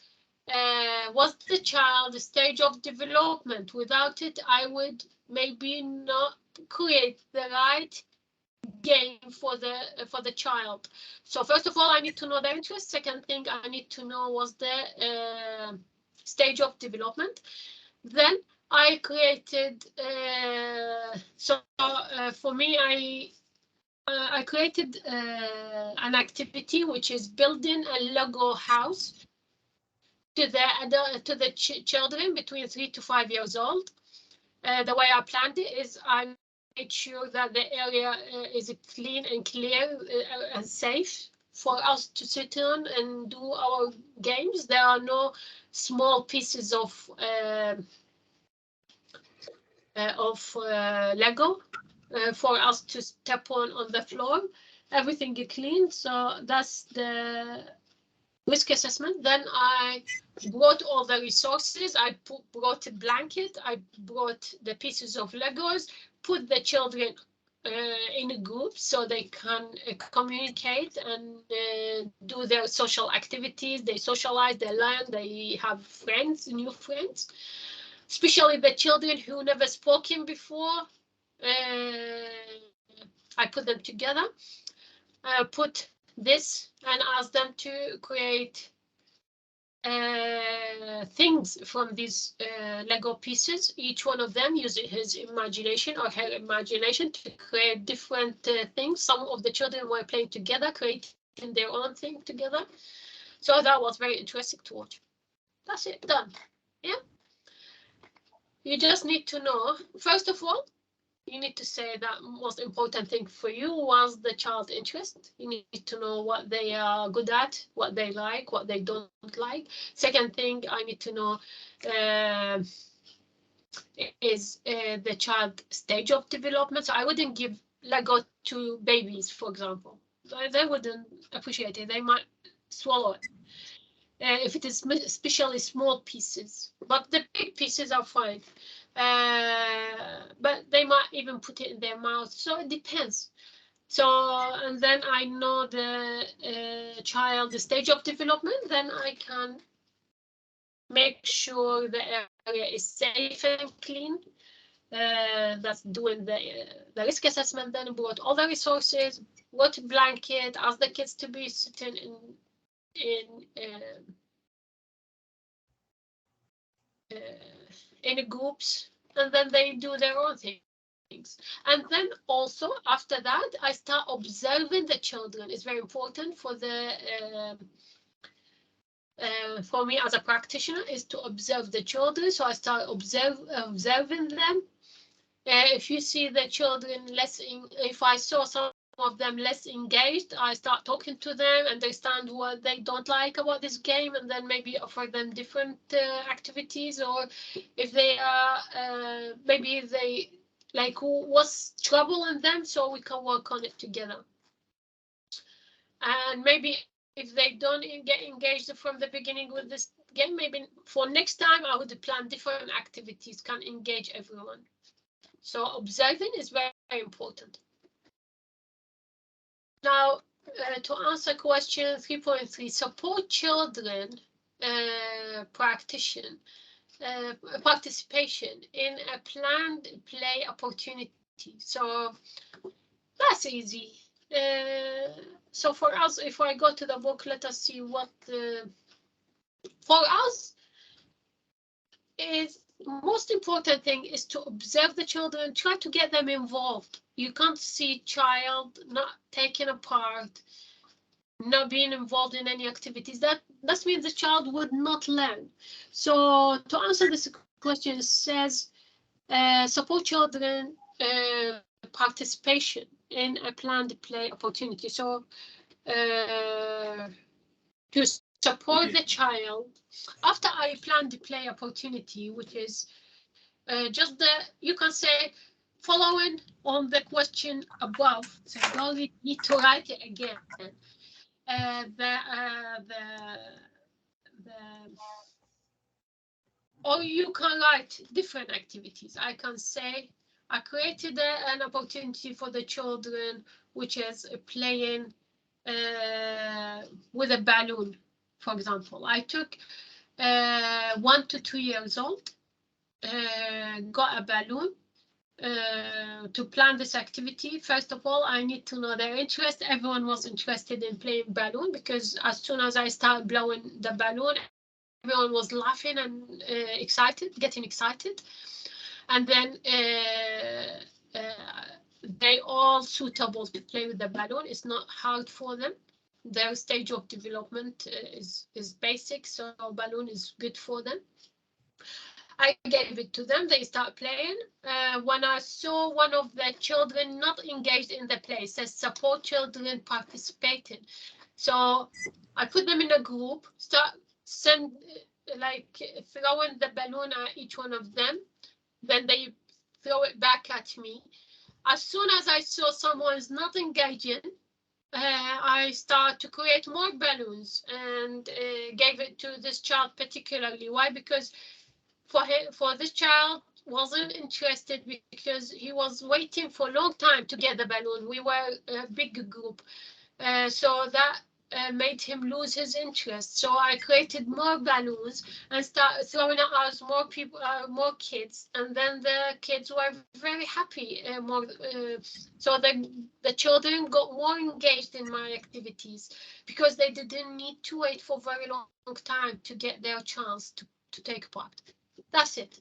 what's the child's stage of development. Without it, I would maybe not create the right game for the child. So first of all, I need to know their interest. Second thing, I need to know what's the stage of development. Then I created for me, I created an activity which is building a Lego house to the children between 3 to 5 years old. The way I planned it is I made sure that the area is clean and clear and safe for us to sit on and do our games. There are no small pieces of Lego for us to step on the floor. Everything is clean, so that's the risk assessment. Then I brought all the resources. I brought a blanket. I brought the pieces of Legos, put the children in a group so they can communicate and do their social activities. They socialize, they learn, they have friends, new friends. especially the children who never spoken before. I put them together, put this and ask them to create things from these Lego pieces. Each one of them uses his imagination or her imagination to create different things. Some of the children were playing together, creating their own thing together. So that was very interesting to watch. That's it, done. Yeah. You just need to know, first of all, you need to say that most important thing for you was the child's interest. You need to know what they are good at, what they like, what they don't like. Second thing I need to know is the child stage of development. So I wouldn't give Lego to babies, for example. They wouldn't appreciate it. They might swallow it. If it is especially small pieces, but the big pieces are fine. But they might even put it in their mouth, so it depends. So, and then I know the child, the stage of development, then I can make sure the area is safe and clean. That's doing the risk assessment, then brought all the resources, what blanket, ask the kids to be sitting in groups, and then they do their own things. And then also after that, I start observing the children. It's very important for the for me as a practitioner is to observe the children. So I start observing them. If you see the children if I saw some of them less engaged, I start talking to them, understand what they don't like about this game, and then maybe offer them different activities. Or if they are maybe they like what's troubling them, so we can work on it together. And maybe if they don't get engaged from the beginning with this game, maybe for next time I would plan different activities can engage everyone. So observing is very, very important. Now, to answer question 3.3, support children participation in a planned play opportunity. So that's easy. So for us, if I go to the book, let us see what for us is most important thing is to observe the children, try to get them involved. You can't see child not taking a part, not being involved in any activities. That means the child would not learn. So to answer this question, it says support children participation in a planned play opportunity. So to support the child after I plan the play opportunity, which is just you can say following on the question above, so you don't need to write it again. Or you can write different activities. I can say I created an opportunity for the children, which is playing with a balloon, for example. I took 1 to 2 years old, got a balloon. To plan this activity, first of all, I need to know their interest. Everyone was interested in playing balloon because as soon as I started blowing the balloon, everyone was laughing and getting excited. And then they all suitable to play with the balloon. It's not hard for them. Their stage of development is basic, so balloon is good for them. I gave it to them, they start playing. When I saw one of the children not engaged in the play, says support children participating. So I put them in a group, throwing the balloon at each one of them. Then they throw it back at me. As soon as I saw someone is not engaging, I start to create more balloons and gave it to this child particularly. Why? Because for this child wasn't interested because he was waiting for a long time to get the balloon. We were a big group, so that made him lose his interest. So I created more balloons and started throwing it out more people, more kids, and then the kids were very happy. So the children got more engaged in my activities because they didn't need to wait for very long time to get their chance to take part. That's it.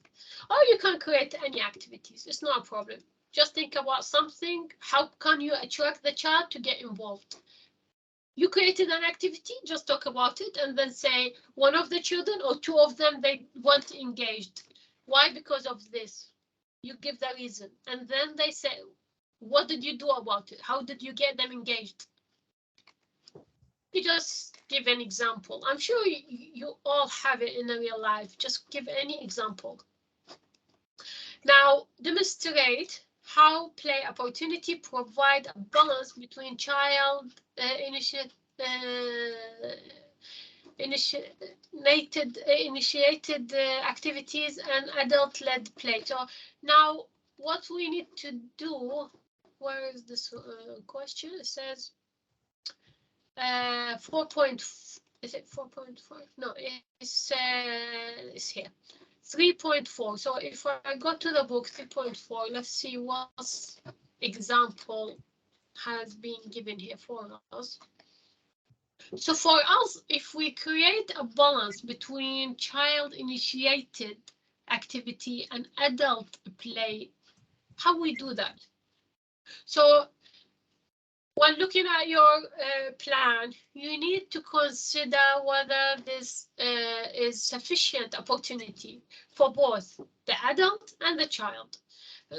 Or you can create any activities. It's not a problem. Just think about something. How can you attract the child to get involved? You created an activity, just talk about it, and then say one of the children or two of them, they weren't engaged. Why? Because of this. You give the reason. And then they say, what did you do about it? How did you get them engaged? You just give an example. I'm sure you all have it in the real life. Just give any example. Now, demonstrate how play opportunity provide a balance between child initiated activities and adult-led play. So now what we need to do, where is this question? It says 4. Is it 4.5? No, it's here. 3.4. So if I go to the book 3.4, let's see what example has been given here for us. So for us, if we create a balance between child-initiated activity and adult play, how we do that? So when looking at your plan, you need to consider whether this is sufficient opportunity for both the adult and the child.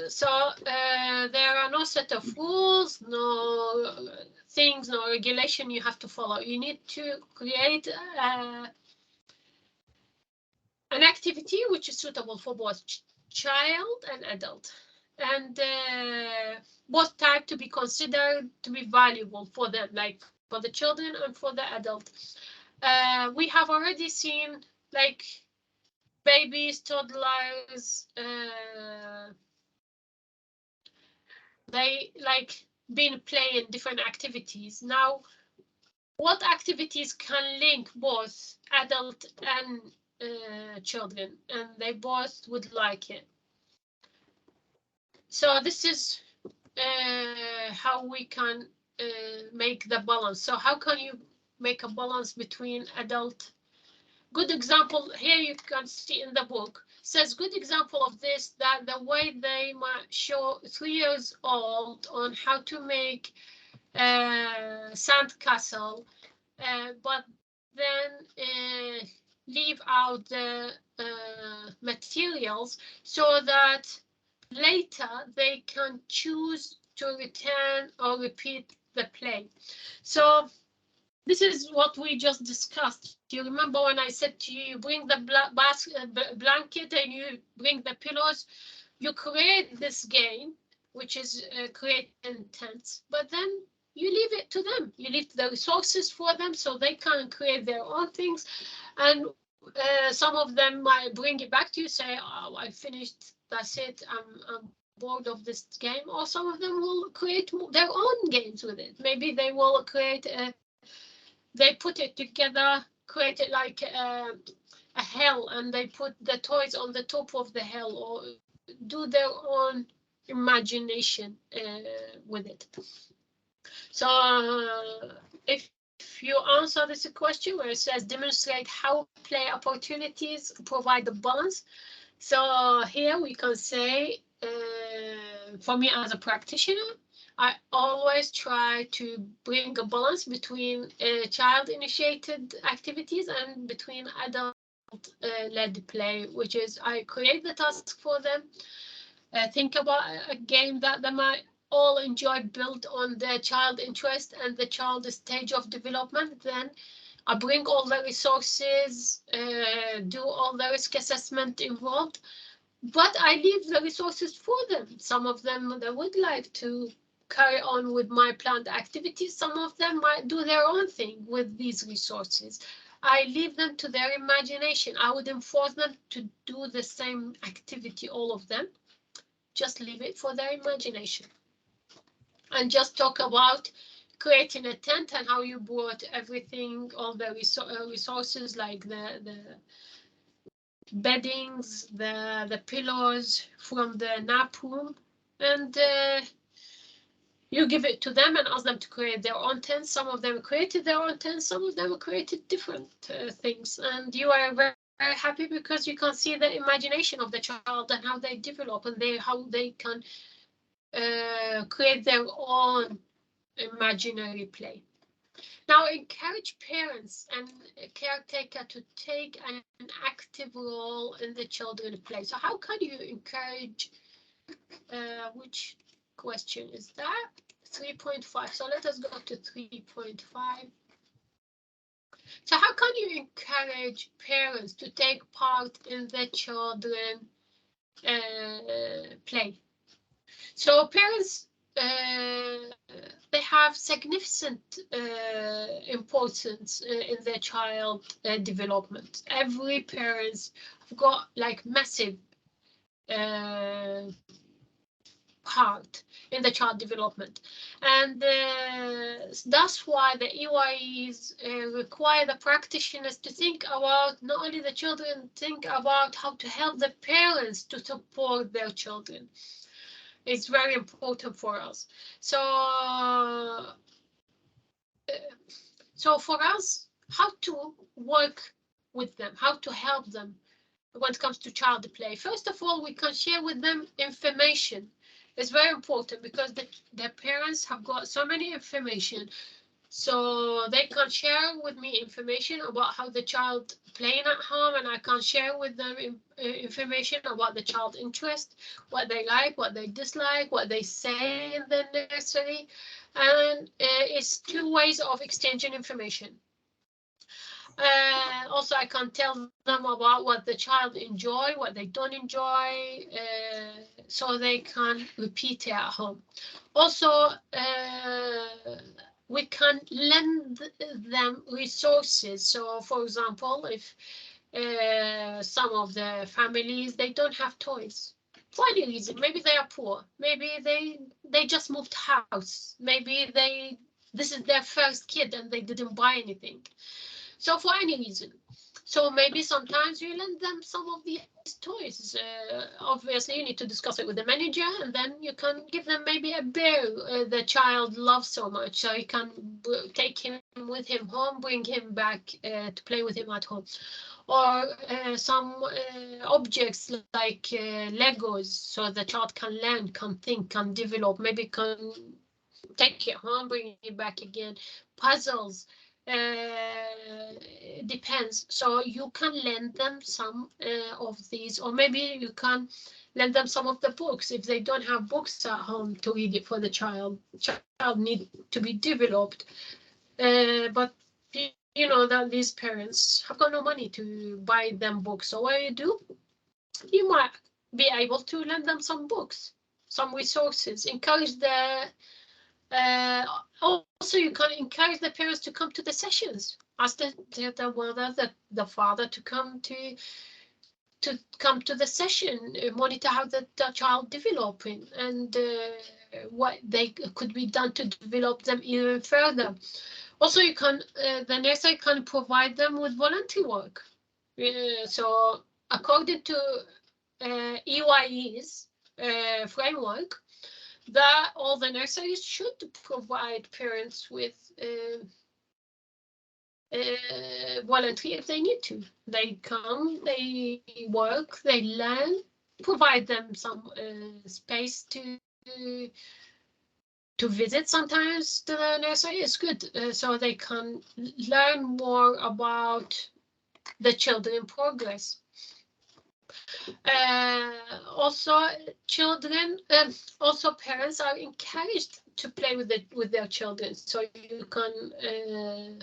So there are no set of rules, no things, no regulation you have to follow. You need to create an activity which is suitable for both child and adult, and both type to be considered to be valuable for them, like for the children and for the adult. We have already seen like babies, toddlers, they like been playing different activities. Now, what activities can link both adult and children, and they both would like it? So this is how we can make the balance. So how can you make a balance between adult? Good example here you can see in the book says good example of this, that the way they might show 3 years old on how to make sand castle, but then leave out the materials so that later they can choose to return or repeat the play. So this is what we just discussed. Do you remember when I said to you, you bring the blanket and you bring the pillows? You create this game, which is creating tents, but then you leave it to them. You leave the resources for them so they can create their own things. And some of them might bring it back to you, say, oh, I finished, that's it, I'm bored of this game. Or some of them will create their own games with it. Maybe they will create they put it together, create it like a hill, and they put the toys on the top of the hill, or do their own imagination with it. So if you answer this question where it says demonstrate how play opportunities provide a balance. So here we can say, for me as a practitioner, I always try to bring a balance between child-initiated activities and between adult-led play, which is I create the task for them, think about a game that they might all enjoy, build on their child interest and the child stage of development. Then I bring all the resources, do all the risk assessment involved, but I leave the resources for them. Some of them they would like to carry on with my planned activities. Some of them might do their own thing with these resources. I leave them to their imagination. I wouldn't force them to do the same activity, all of them. Just leave it for their imagination. And just talk about creating a tent and how you brought everything, all the resources like the beddings, the pillows from the nap room, and you give it to them and ask them to create their own tents. Some of them created their own tents, some of them created different things, and you are very, very happy because you can see the imagination of the child and how they develop and how they can create their own imaginary play. Now, encourage parents and caretaker to take an active role in the children's play. So how can you encourage, which question is that? 3.5. So let us go to 3.5. So how can you encourage parents to take part in the children play? So parents, they have significant importance in their child development. Every parent have got like massive part in the child development, and that's why the EYEs require the practitioners to think about not only the children, think about how to help the parents to support their children. It's very important for us. So for us, how to work with them, how to help them when it comes to child play. First of all, we can share with them information. It's very important because the parents have got so many information, so they can share with me information about how the child playing at home, and I can share with them information about the child interest, what they like, what they dislike, what they say in the nursery, and it's two ways of exchanging information. Also, I can tell them about what the child enjoy, what they don't enjoy, so they can repeat it at home. Also, we can lend them resources. So, for example, if some of the families, they don't have toys for any reason, maybe they are poor, maybe they just moved house, maybe this is their first kid and they didn't buy anything. So for any reason, so maybe sometimes you lend them some of these toys. Obviously, you need to discuss it with the manager, and then you can give them maybe a bear the child loves so much, so you can take him with him home, bring him back to play with him at home. Or some objects like Legos, so the child can learn, can think, can develop, maybe can take it home, bring it back again. Puzzles. Depends. So you can lend them some of these, or maybe you can lend them some of the books if they don't have books at home to read it for the child. Child need to be developed, but you know that these parents have got no money to buy them books. So what do? You might be able to lend them some books, some resources, encourage the. Also, you can encourage the parents to come to the sessions. Ask the mother, the father to come to the session, monitor how the child developing, and what they could be done to develop them even further. Also, you can the nursery can provide them with volunteer work. So according to EYE's framework, that all the nurseries should provide parents with volunteer if they need to. They come, they work, they learn, provide them some space to visit sometimes the nursery is good, so they can learn more about the children progress. Also, children, also parents are encouraged to play with their children. So you can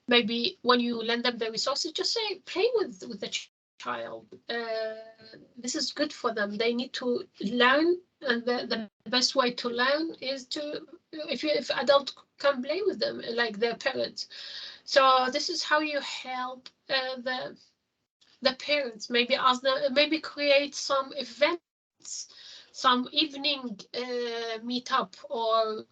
maybe when you lend them the resources, just say play with the child. This is good for them. They need to learn, and the best way to learn is to if adults can play with them like their parents. So this is how you help the parents. Maybe ask them, maybe create some events, some evening meetup, or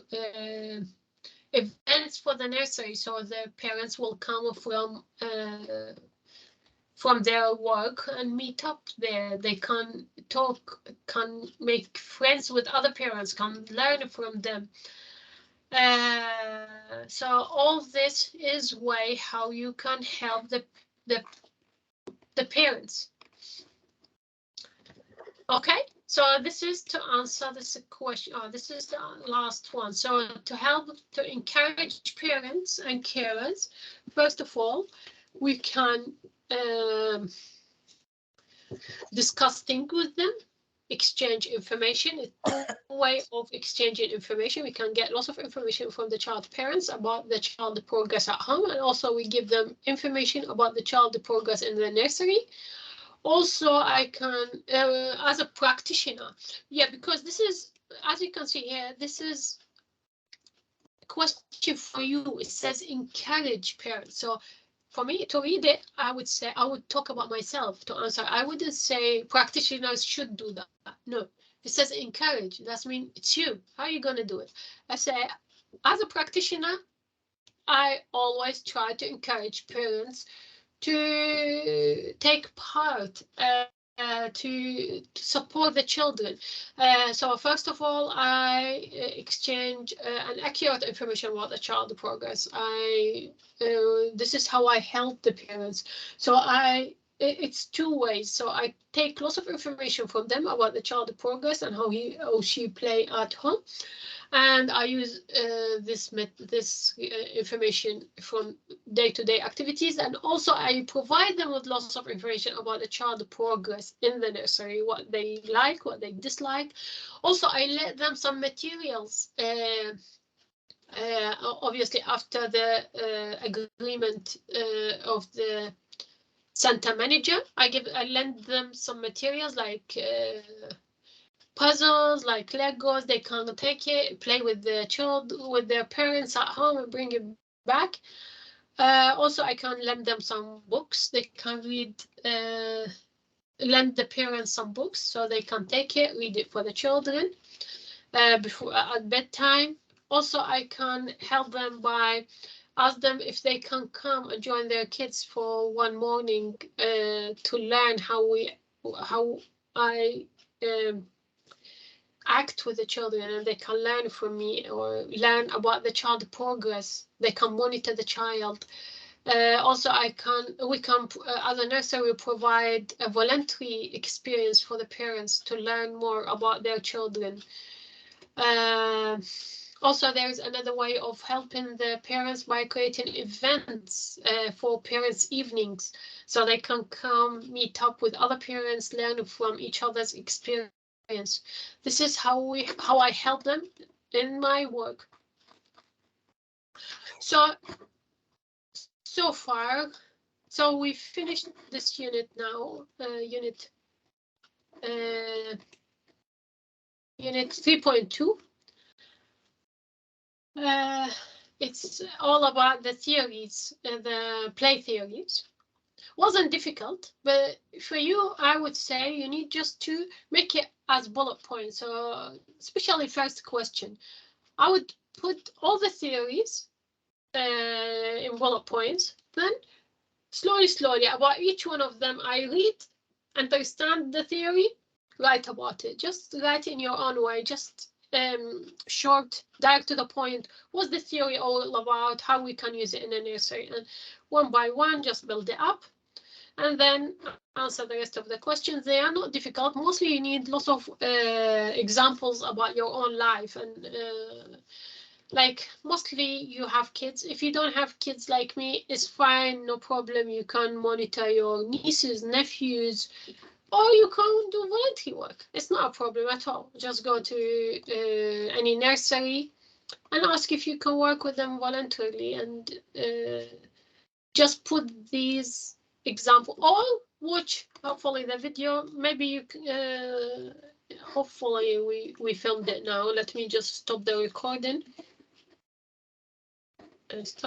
events for the nursery, so the parents will come from their work and meet up there. They can talk, can make friends with other parents, can learn from them. So all this is way how you can help the parents. Okay, so this is to answer this question. This is the last one. So to help to encourage parents and carers, first of all, we can discuss things with them, exchange information. It's a way of exchanging information. We can get lots of information from the child parents about the child progress at home, and also we give them information about the child progress in the nursery. Also, I can, as a practitioner, because this is, as you can see here, this is a question for you. It says encourage parents. So for me to read it, I would say, I would talk about myself to answer. I wouldn't say practitioners should do that. No, it says encourage. That means it's you. How are you going to do it? I say, as a practitioner, I always try to encourage parents to take part, to support the children. So first of all, I exchange an accurate information about the child progress. This is how I help the parents. So it's two ways. So I take lots of information from them about the child progress and how he or she play at home. And I use this information from day-to-day activities, and also I provide them with lots of information about the child progress in the nursery, what they like, what they dislike. Also, I let them some materials. Obviously, after the agreement of the center manager, I lend them some materials like puzzles, like Legos. They can take it, play with the child, with their parents at home, and bring it back. Also, I can lend them some books. They can read, lend the parents some books so they can take it, read it for the children before at bedtime. Also, I can help them by ask them if they can come and join their kids for one morning to learn how I act with the children, and they can learn from me or learn about the child progress. They can monitor the child. Also, we can, as a nursery, provide a voluntary experience for the parents to learn more about their children. Also, there's another way of helping the parents by creating events for parents' evenings, so they can come meet up with other parents, learn from each other's experience. This is how I help them in my work. So far, so we finished this unit now. Unit 3.2. It's all about the theories, the play theories. Wasn't difficult, but for you, I would say you need just to make it as bullet points. So especially first question, I would put all the theories in bullet points. Then slowly about each one of them, I read, understand the theory, write about it. Just write in your own way, just short, direct to the point. What's the theory all about? How we can use it in a nursery? And one by one, just build it up. And then answer the rest of the questions. They are not difficult. Mostly you need lots of examples about your own life. And like mostly you have kids. If you don't have kids like me, it's fine, no problem. You can monitor your nieces, nephews, or you can do voluntary work. It's not a problem at all. Just go to any nursery and ask if you can work with them voluntarily, and just put these example, or watch hopefully the video. Maybe you hopefully we filmed it now. Let me just stop the recording and stop.